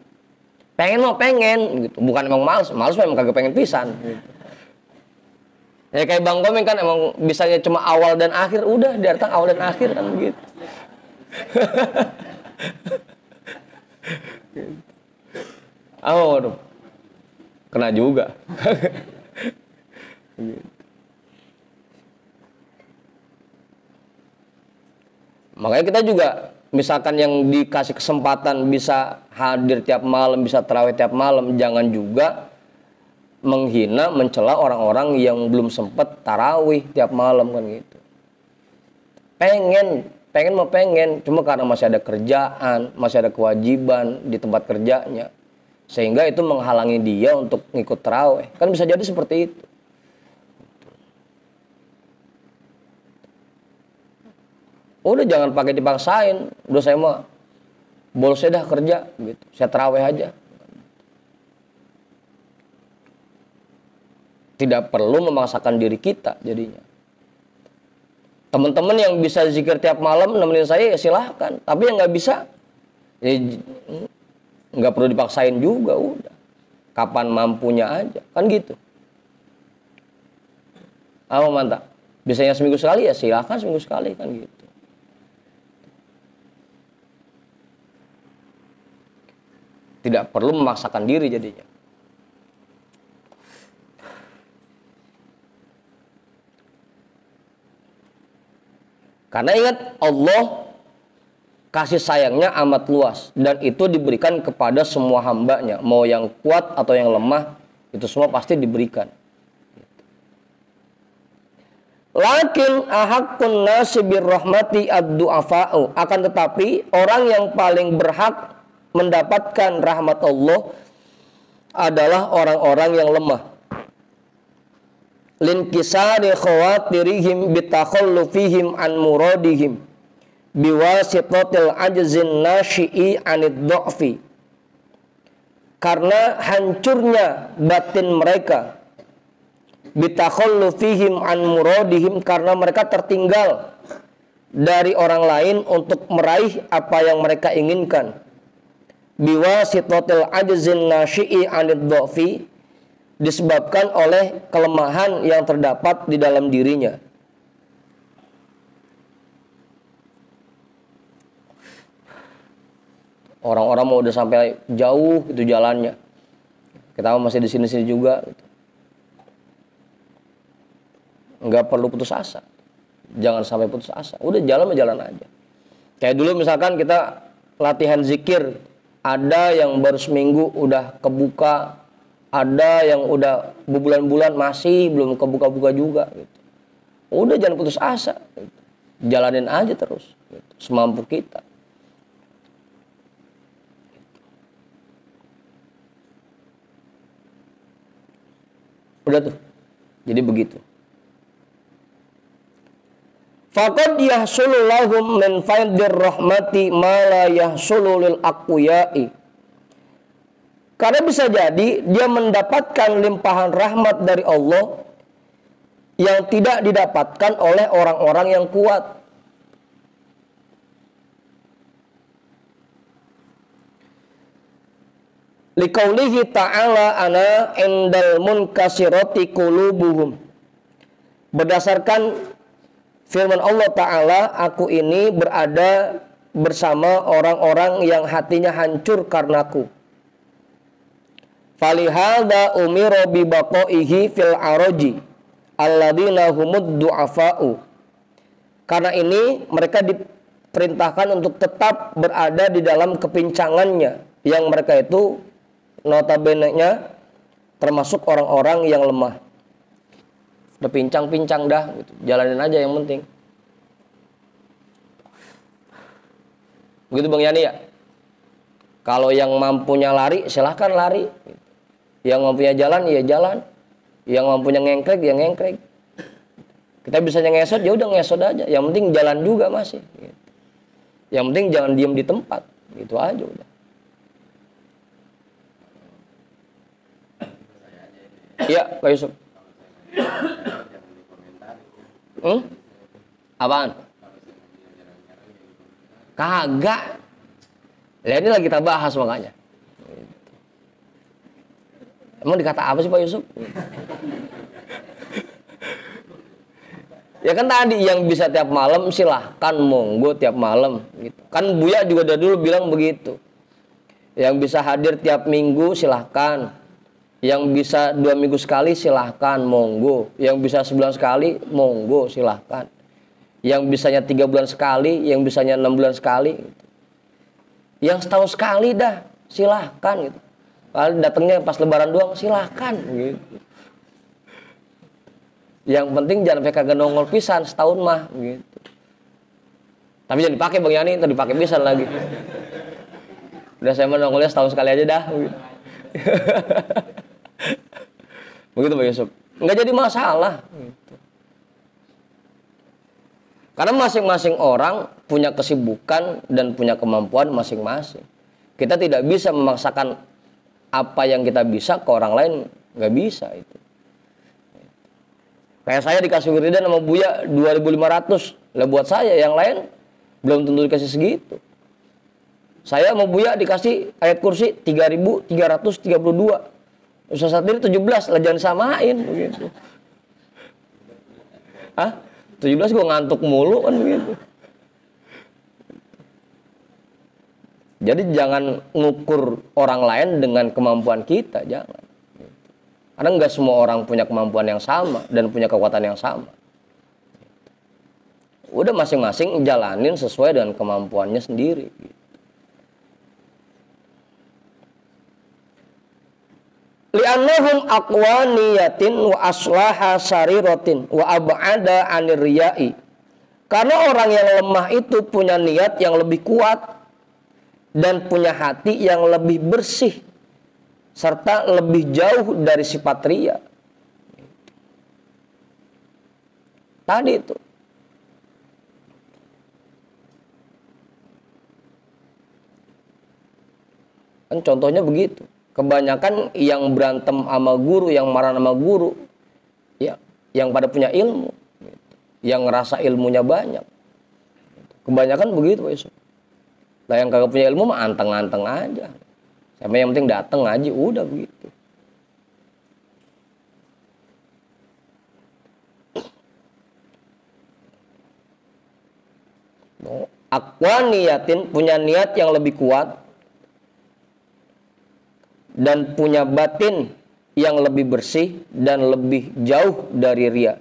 A: Pengen mau pengen gitu. Bukan emang males memang kagak pengen pisan gitu. Ya kayak Bang Komeng kan emang bisanya cuma awal dan akhir, udah datang awal dan akhir kan begitu. Waduh. Kena juga. Makanya kita juga misalkan yang dikasih kesempatan bisa hadir tiap malam, bisa tarawih tiap malam, jangan juga menghina, mencela orang-orang yang belum sempat tarawih tiap malam kan gitu. Pengen, cuma karena masih ada kerjaan, masih ada kewajiban di tempat kerjanya, sehingga itu menghalangi dia untuk ngikut tarawih. Kan bisa jadi seperti itu. Udah, jangan pakai dipaksain. Udah, saya mah bolos dah kerja gitu. Saya tarawih aja. Tidak perlu memaksakan diri kita jadinya. Teman-teman yang bisa zikir tiap malam nemenin saya ya silahkan. Tapi yang nggak bisa, ya nggak perlu dipaksain juga, udah. Kapan mampunya aja, kan gitu. Mantap. Biasanya seminggu sekali ya silahkan seminggu sekali, kan gitu. Tidak perlu memaksakan diri jadinya. Karena ingat, Allah kasih sayangnya amat luas, dan itu diberikan kepada semua hambanya, mau yang kuat atau yang lemah, itu semua pasti diberikan. Lakin ahaqqun nasi birrahmati ad-du'afa'u, akan tetapi orang yang paling berhak mendapatkan rahmat Allah adalah orang-orang yang lemah. Linkisari khawatirihim bitakhallufihim an muradihim biwasitatil ajzin nasyi'i anid du'fi. Karena hancurnya batin mereka, bitakhallufihim an muradihim, karena mereka tertinggal dari orang lain untuk meraih apa yang mereka inginkan. Biwasitatil ajzin nasyi'i anid du'fi, disebabkan oleh kelemahan yang terdapat di dalam dirinya. Orang-orang mau udah sampai jauh itu jalannya, kita masih di sini-sini juga. Nggak perlu putus asa, jangan sampai putus asa. Udah jalan aja. Kayak dulu misalkan kita latihan zikir, ada yang baru seminggu udah kebuka, ada yang udah berbulan-bulan masih belum kebuka-buka juga. Gitu. Udah jangan putus asa, gitu. Jalanin aja terus, gitu. Semampu kita. Udah tuh. Jadi begitu. Faqad yahsulu lahum min faidir rahmati ma la yahsulu lil aqwiyai. Karena bisa jadi dia mendapatkan limpahan rahmat dari Allah yang tidak didapatkan oleh orang-orang yang kuat. Liqaulihi ta'ala ana indal munkasirati qulubuhum. Berdasarkan firman Allah Ta'ala, aku ini berada bersama orang-orang yang hatinya hancur karenaku. Falihadza umira bi baqaihi fil araji alladzina humud du'afa'u. Karena ini mereka diperintahkan untuk tetap berada di dalam kepincangannya, yang mereka itu notabene-nya termasuk orang-orang yang lemah. Udah pincang-pincang dah gitu. Jalanin aja yang penting. Begitu Bang Yani ya. Kalau yang mampunya lari silahkan lari. Yang mampunya jalan ya jalan. Yang mampunya ngengkrek ya ngengkrek. Kita bisa ngesot ya udah ngesot aja. Yang penting jalan juga masih. Yang penting jangan diem di tempat. Gitu aja udah. Iya, Pak Yusuf. Apaan? Kagak. Lihat ini lagi kita bahas makanya. Emang dikata apa sih Pak Yusuf? Ya kan tadi yang bisa tiap malam silahkan monggo tiap malam. Gitu. Kan Buya juga dari dulu bilang begitu. Yang bisa hadir tiap minggu silahkan. Yang bisa 2 minggu sekali silahkan monggo. Yang bisa sebulan sekali monggo silahkan. Yang bisanya 3 bulan sekali, yang bisanya 6 bulan sekali. Gitu. Yang setahun sekali dah silahkan gitu. Kalau datangnya pas lebaran doang silahkan gitu. Yang penting jangan pakai kagak nongol pisan setahun mah gitu. Tapi jangan dipakai Bang Yani, tadi dipakai pisan lagi. Udah saya mau nongolnya setahun sekali aja dah gitu. Begitu Pak Yusuf. Nggak jadi masalah gitu. Karena masing-masing orang punya kesibukan dan punya kemampuan masing-masing. Kita tidak bisa memaksakan apa yang kita bisa ke orang lain, nggak bisa itu. Kayak saya dikasih wiridan sama Buya 2.500. Lah buat saya yang lain belum tentu dikasih segitu. Saya sama Buya dikasih ayat kursi 3.332. Ustaz Sadir 17, lah jangan samain begitu. Hah? 17 gue ngantuk mulu kan begitu. Jadi jangan ngukur orang lain dengan kemampuan kita, jangan. Karena nggak semua orang punya kemampuan yang sama dan punya kekuatan yang sama. Udah masing-masing jalanin sesuai dengan kemampuannya sendiri. Li'annahum aqwaniyatin wa aslaha sariratin wa ab'ada 'anir riya'i. Karena orang yang lemah itu punya niat yang lebih kuat dan punya hati yang lebih bersih serta lebih jauh dari sifat riya. Tadi itu. Kan contohnya begitu. Kebanyakan yang berantem sama guru, yang marah sama guru, ya, yang pada punya ilmu, yang ngerasa ilmunya banyak. Kebanyakan begitu, Pak Yusuf. Nah, yang kagak punya ilmu mah anteng-anteng aja. Sama yang penting dateng aja, udah begitu. Aqwa niyatin, punya niat yang lebih kuat dan punya batin yang lebih bersih dan lebih jauh dari riya.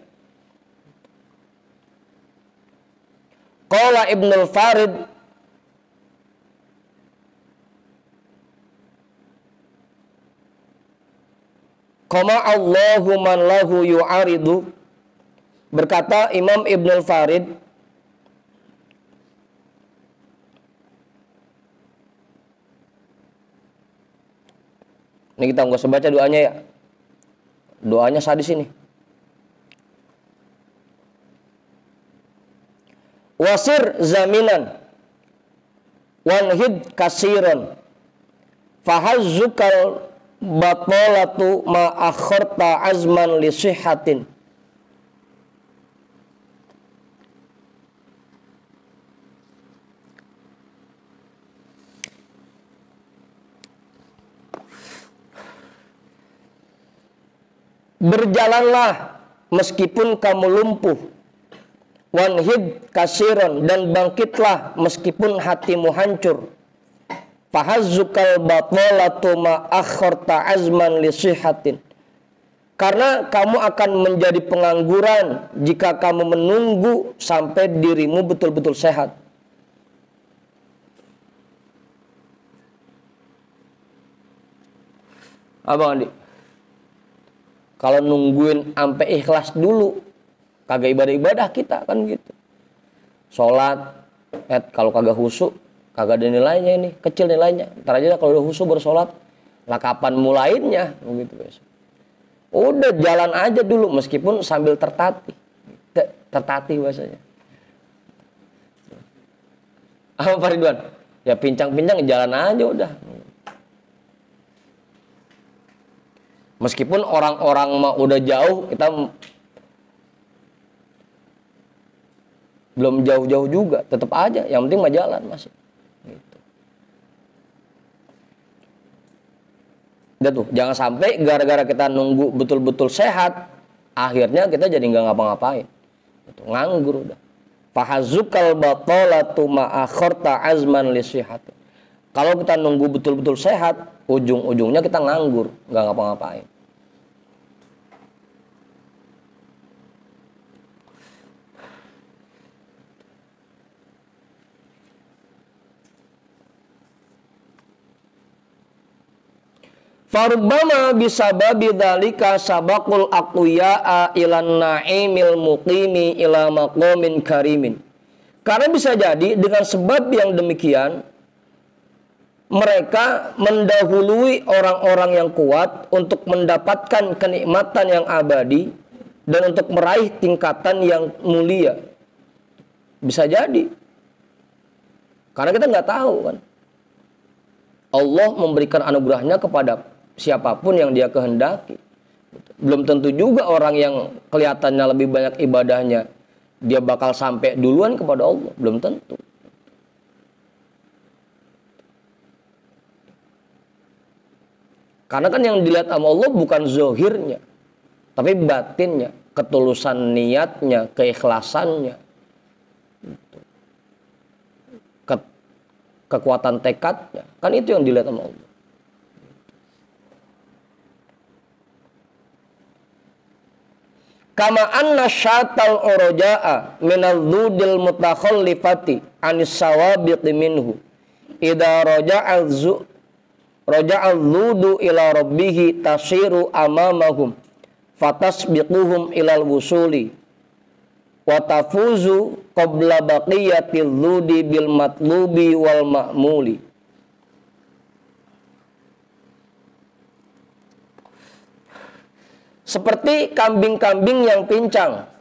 A: Qala Ibnul Farid, qama Allahu man lahu yu'aridu, berkata Imam Ibnul Farid, ini kita nggak usah baca doanya ya. Doanya sadis ini. Wasir zaminan wanhid kasiran fahazzukal batolatu ma akhorta azman li sihhatin. Berjalanlah meskipun kamu lumpuh, wanhid kasiron, dan bangkitlah meskipun hatimu hancur. Fahazzukal batolatu ma akhorta azman li sihhatin, karena kamu akan menjadi pengangguran jika kamu menunggu sampai dirimu betul-betul sehat. Abang Andi, kalau nungguin sampai ikhlas dulu, kagak ibadah-ibadah kita kan gitu. Sholat, kalau kagak khusyuk, kagak ada nilainya ini, kecil nilainya. Ntar aja kalau udah khusyuk baru sholat, lah kapan mulainya? Begitu guys. Udah jalan aja dulu meskipun sambil tertatih. Tertatih bahasanya. Apa Pak Ridwan? Ya pincang-pincang jalan aja udah. Meskipun orang-orang mah udah jauh, kita belum jauh-jauh juga, tetap aja. Yang penting mah jalan masih. Gitu. Udah tuh, jangan sampai gara-gara kita nunggu betul-betul sehat, akhirnya kita jadi nggak ngapa-ngapain. Gitu. Nganggur udah. Fahazukal batolatu ma'akhorta azman li sihhat. Kalau kita nunggu betul-betul sehat, ujung-ujungnya kita nganggur, nggak ngapa-ngapain. Farubbama bisababi dzalika sabaqul aqwiya'a ilan na'imil muqimi ila maqamin karimin. Karena bisa jadi dengan sebab yang demikian mereka mendahului orang-orang yang kuat untuk mendapatkan kenikmatan yang abadi dan untuk meraih tingkatan yang mulia. Bisa jadi. Karena kita nggak tahu kan. Allah memberikan anugerahnya kepada siapapun yang dia kehendaki. Belum tentu juga orang yang kelihatannya lebih banyak ibadahnya, dia bakal sampai duluan kepada Allah. Belum tentu. Karena kan yang dilihat sama Allah bukan zohirnya, tapi batinnya, ketulusan niatnya, keikhlasannya, kekuatan tekadnya. Kan itu yang dilihat sama Allah. Kama anna syatal oroja'a minal dhudil mutakhallifati anis sawabiqi minhu idha roja'al dhudu ila rabbihi tasiru amamahum fatasbiquhum ilal wusuli wa tafuzu qabla baqiyatil dhudi bil matlubi wal ma'muli. seperti kambing-kambing yang pincang.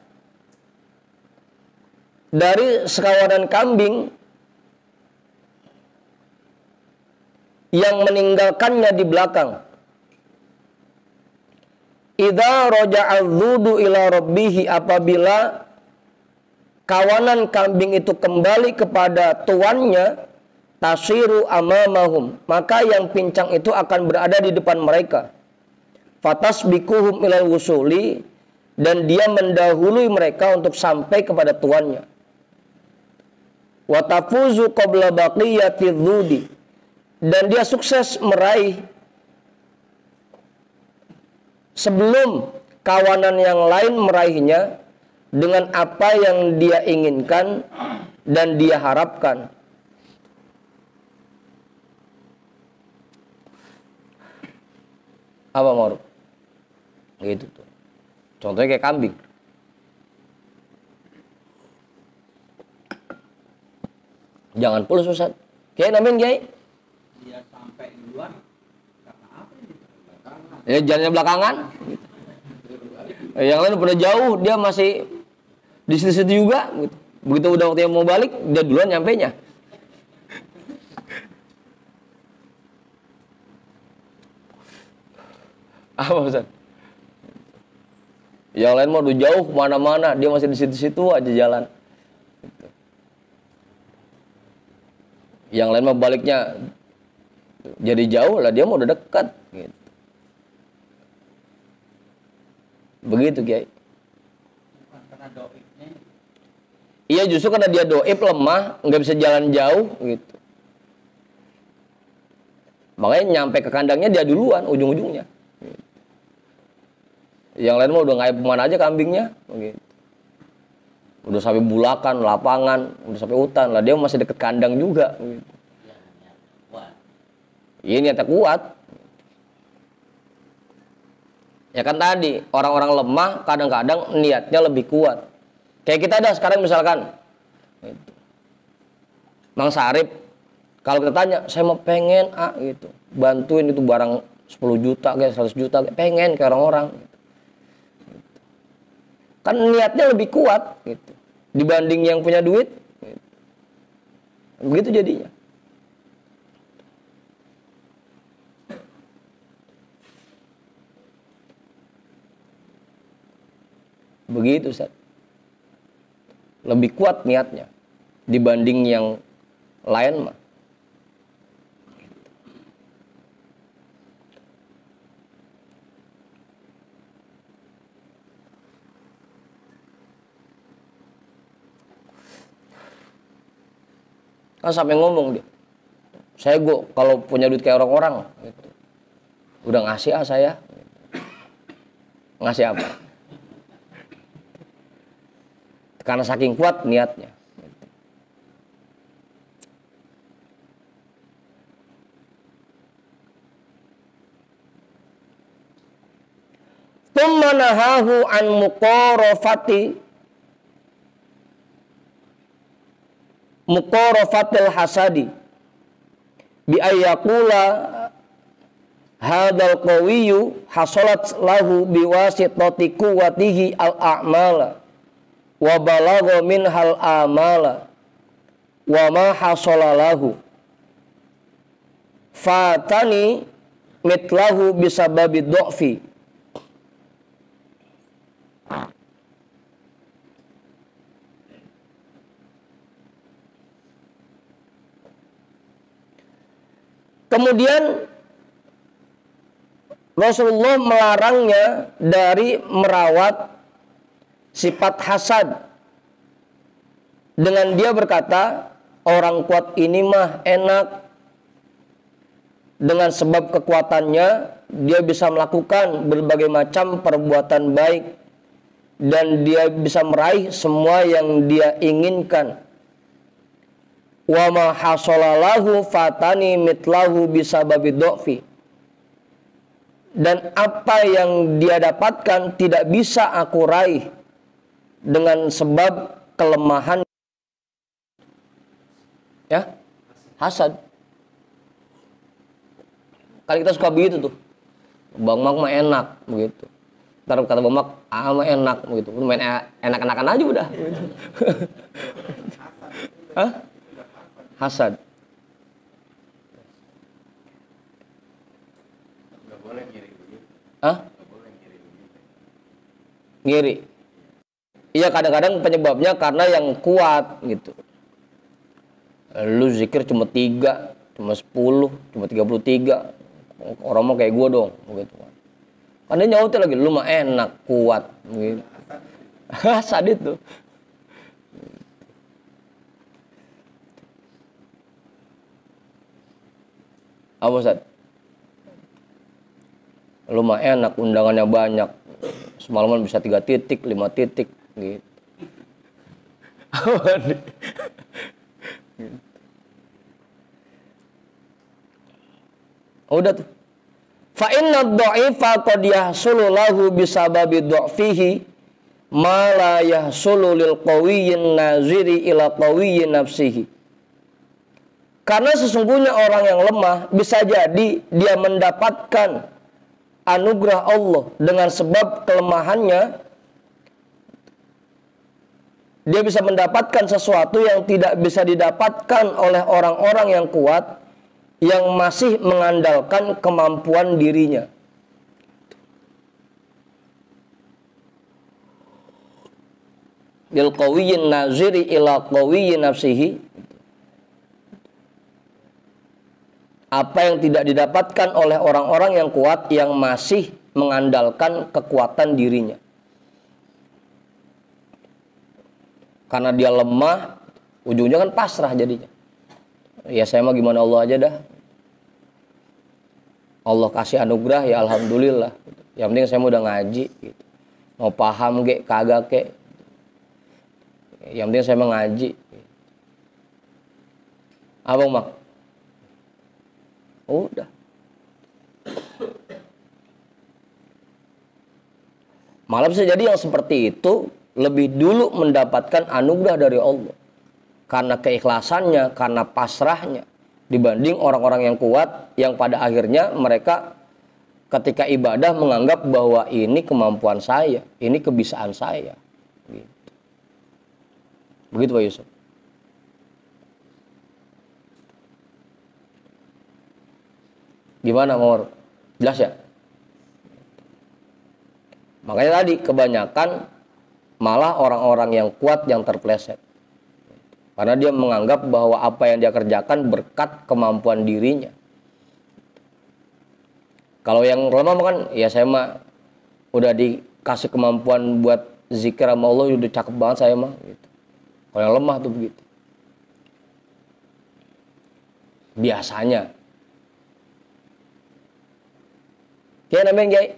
A: Dari sekawanan kambing yang meninggalkannya di belakang. Idza raja'al dzudu ila rabbih, apabila kawanan kambing itu kembali kepada tuannya, tasiru amamahum, maka yang pincang itu akan berada di depan mereka. Fatasbikuhum ilal wusuli, dan dia mendahului mereka untuk sampai kepada tuannya. Wa tafuzu qabla baqiyati dzudi, dan dia sukses meraih sebelum kawanan yang lain meraihnya dengan apa yang dia inginkan dan dia harapkan. Apa mau? Gitu tuh. Contohnya kayak kambing. Jangan pulus Ustaz. Kayak namanya Kiai.
B: Dia sampai duluan karena apa ini?
A: Ya jalannya belakangan. Yang lain udah jauh, dia masih di situ-situ juga. Begitu udah waktunya mau balik, dia duluan nyampenya. Apa Ustaz? Yang lain mau udah jauh kemana-mana, dia masih di situ-situ aja jalan. Yang lain mau baliknya jadi jauh lah, dia mau udah dekat. Gitu. Begitu Kiai.
B: Bukan karena doibnya.
A: Iya, justru karena dia doib lemah, nggak bisa jalan jauh gitu. Makanya nyampe ke kandangnya dia duluan, ujung-ujungnya. Gitu. Yang lain mah udah ngayap kemana aja kambingnya, gitu. Udah sampai bulakan, lapangan, udah sampai hutan lah, dia masih deket kandang juga. Gitu. Iya, niatnya kuat. Ya kan tadi, orang-orang lemah kadang-kadang niatnya lebih kuat. Kayak kita ada sekarang misalkan, gitu. Mang Sarip, kalau kita tanya, saya mau pengen gitu, bantuin itu barang 10 juta, kayak 100 juta, kayak pengen ke orang-orang. Gitu. Kan niatnya lebih kuat, gitu, dibanding yang punya duit. Gitu. Begitu jadinya. Begitu Ustaz. Lebih kuat niatnya dibanding yang lain mah. Kan sampai ngomong dia, saya kalau punya duit kayak orang-orang gitu. Udah ngasih saya gitu. Ngasih apa? Karena saking kuat niatnya. Tsumma nahahu an muqarafatil hasadi bi ayyakula hadzal qawiyyu hasalat lahu biwasitati quwwatihi al-a'mala wa balagha minhal amala wa ma hasala lahu fatani mitlahu bisababi du'fi. Kemudian Rasulullah melarangnya dari merawat sifat hasad. Dengan dia berkata, orang kuat ini mah enak. Dengan sebab kekuatannya, dia bisa melakukan berbagai macam perbuatan baik. Dan dia bisa meraih semua yang dia inginkan. Wa ma hasalalahu fatani mitlahu bisababi du'fi. Dan apa yang dia dapatkan tidak bisa aku raih dengan sebab kelemahan, ya, hasad. Kali kita suka begitu tuh, Bang Mak mah enak begitu. Ntar kata Bamak, mah enak gitu. Main enak-enakan aja udah. Gitu. Hah? Hasad. Hah? Ngiri. Iya, kadang-kadang penyebabnya karena yang kuat gitu. Lu zikir cuma 3, cuma 10, cuma 33. Orang mau kayak gue dong gitu. Kan dia nyautin lagi, lu mah enak, kuat gitu. Hasad itu. Apa Ustaz? Lu mah enak, undangannya banyak. Semalaman bisa 3 titik, 5 titik gitu. Udah tuh. Fa inna dha'ifa qad yahsulu lahu bisababi dha'fihi ma la yahsulu lil qawiyyin naziri ila qawiyyin nafsihi. Karena sesungguhnya orang yang lemah bisa jadi dia mendapatkan anugerah Allah dengan sebab kelemahannya. Dia bisa mendapatkan sesuatu yang tidak bisa didapatkan oleh orang-orang yang kuat yang masih mengandalkan kemampuan dirinya. Bil qawiyyin naziri ila qawiyyin nafsihi. Apa yang tidak didapatkan oleh orang-orang yang kuat yang masih mengandalkan kekuatan dirinya. Karena dia lemah, ujungnya kan pasrah jadinya. Ya saya mah gimana Allah aja dah. Allah kasih anugerah ya alhamdulillah. Yang penting saya mau udah ngaji gitu. Mau paham kek kagak kek. Yang penting saya mau ngaji. Abang mak. Udah. Malah bisa jadi yang seperti itu lebih dulu mendapatkan anugerah dari Allah karena keikhlasannya, karena pasrahnya dibanding orang-orang yang kuat yang pada akhirnya mereka ketika ibadah menganggap bahwa ini kemampuan saya, ini kebisaan saya gitu. Begitu Pak Yusuf. Gimana Mor? Jelas ya? Makanya tadi kebanyakan malah orang-orang yang kuat yang terpleset. Karena dia menganggap bahwa apa yang dia kerjakan berkat kemampuan dirinya. Kalau yang lemah kan, ya saya mah udah dikasih kemampuan buat zikir sama Allah, udah cakep banget saya mah. Gitu. Kalau yang lemah tuh begitu. Biasanya. Ya namanya Kiai.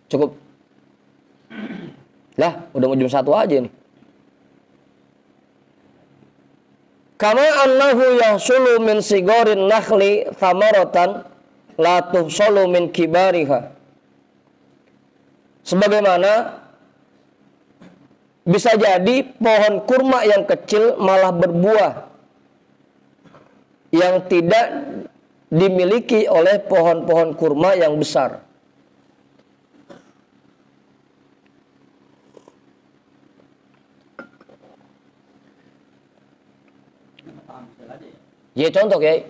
A: Cukup. Lah, udah mau jam 1 aja nih. Kama annahu yahsulu min sigorin nakhli thamaratan la tuhsulu min kibariha. Sebagaimana bisa jadi pohon kurma yang kecil malah berbuah yang tidak dimiliki oleh pohon-pohon kurma yang besar. Ya contoh ya,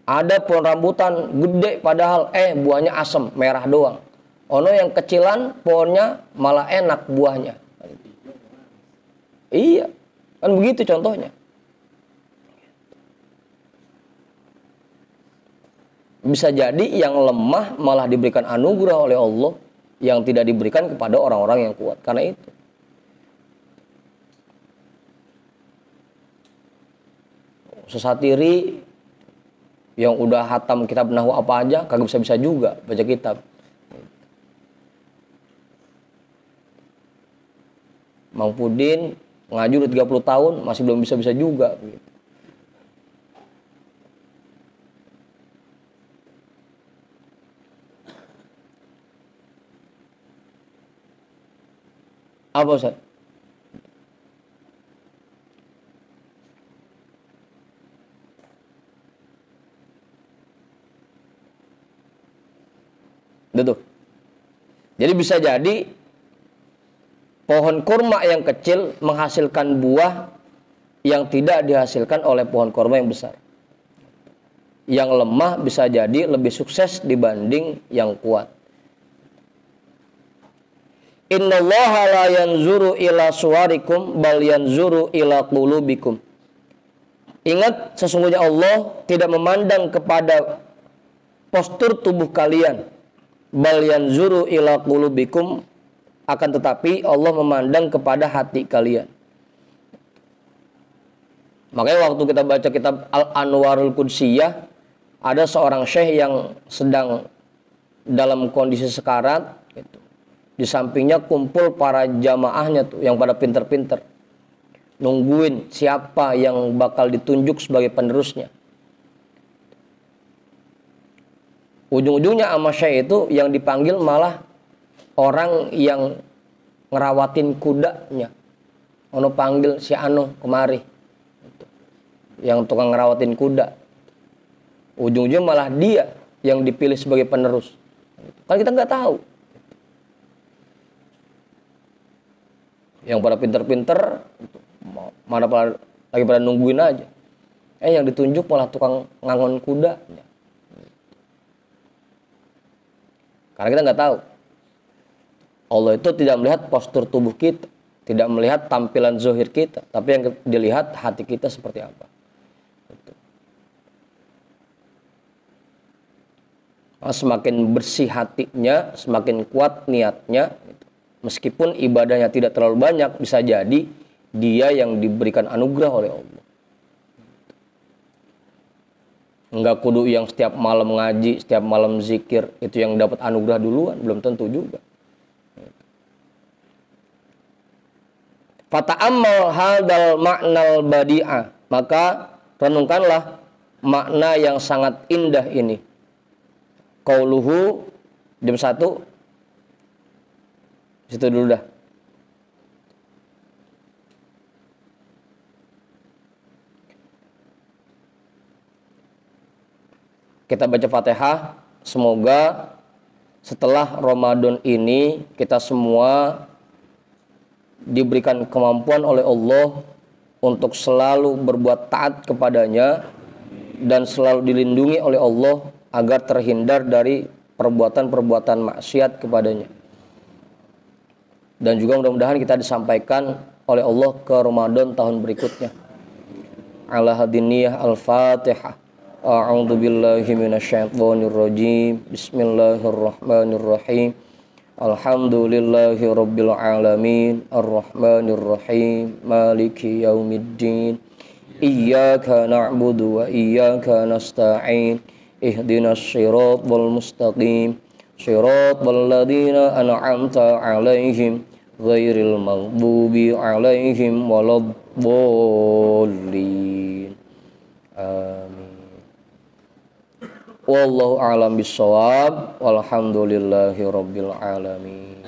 A: ada pohon rambutan gede padahal buahnya asam, merah doang. Ono yang kecilan pohonnya malah enak buahnya. Iya, kan begitu contohnya. Bisa jadi yang lemah malah diberikan anugerah oleh Allah yang tidak diberikan kepada orang-orang yang kuat. Karena itu. Sesatiri yang udah hatam kitab nahwu apa aja kagak bisa-bisa juga baca kitab. Mang Pudin ngaji udah 30 tahun masih belum bisa-bisa juga gitu. Apa Ustaz? Udah tuh. Jadi bisa jadi pohon kurma yang kecil menghasilkan buah yang tidak dihasilkan oleh pohon kurma yang besar. Yang lemah bisa jadi lebih sukses dibanding yang kuat. Innallaha la yanzuru ila suwarikum bal yanzuru ila qulubikum. Ingat, sesungguhnya Allah tidak memandang kepada postur tubuh kalian. Bal yanzuru ila qulubikum, akan tetapi Allah memandang kepada hati kalian. Makanya waktu kita baca kitab Al-Anwarul Qudsiyah, ada seorang syekh yang sedang dalam kondisi sekarat gitu. Di sampingnya kumpul para jamaahnya tuh yang pada pinter-pinter, nungguin siapa yang bakal ditunjuk sebagai penerusnya. Ujung-ujungnya sama syekh itu yang dipanggil malah orang yang ngerawatin kudanya. Ono panggil si Ano kemari, yang tukang ngerawatin kuda. Ujung-ujungnya malah dia yang dipilih sebagai penerus. Kan kita nggak tahu. Yang pada pinter-pinter, mana lagi pada nungguin aja. Yang ditunjuk malah tukang ngangon kuda. Karena kita nggak tahu. Allah itu tidak melihat postur tubuh kita, tidak melihat tampilan zahir kita, tapi yang dilihat hati kita seperti apa. Semakin bersih hatinya, semakin kuat niatnya. Meskipun ibadahnya tidak terlalu banyak, bisa jadi dia yang diberikan anugerah oleh Allah. Enggak kudu yang setiap malam ngaji, setiap malam zikir, itu yang dapat anugerah duluan, belum tentu juga. Fata'ammal hadal ma'nal badi'ah, maka renungkanlah makna yang sangat indah ini. Qauluhu, jam 1, situ dulu dah. Kita baca Fatihah, semoga setelah Ramadan ini kita semua diberikan kemampuan oleh Allah untuk selalu berbuat taat kepadanya dan selalu dilindungi oleh Allah agar terhindar dari perbuatan-perbuatan maksiat kepadanya. Dan juga mudah-mudahan kita disampaikan oleh Allah ke Ramadan tahun berikutnya. Ala hadiniyah al-Fatihah. A'udzu billahi minasyaitonir rajim. Bismillahirrahmanirrahim. Alhamdulillahi rabbil alamin. Arrahmanir rahim. Maliki yaumiddin. Iyyaka na'budu wa iyyaka nasta'in. Ihdinas siratal mustaqim. Shiratal ladzina an'amta 'alaihim ghairil maghdubi 'alaihim waladdallin. Amin. Wallahu a'lam bissawab. Walhamdulillahi rabbil alamin.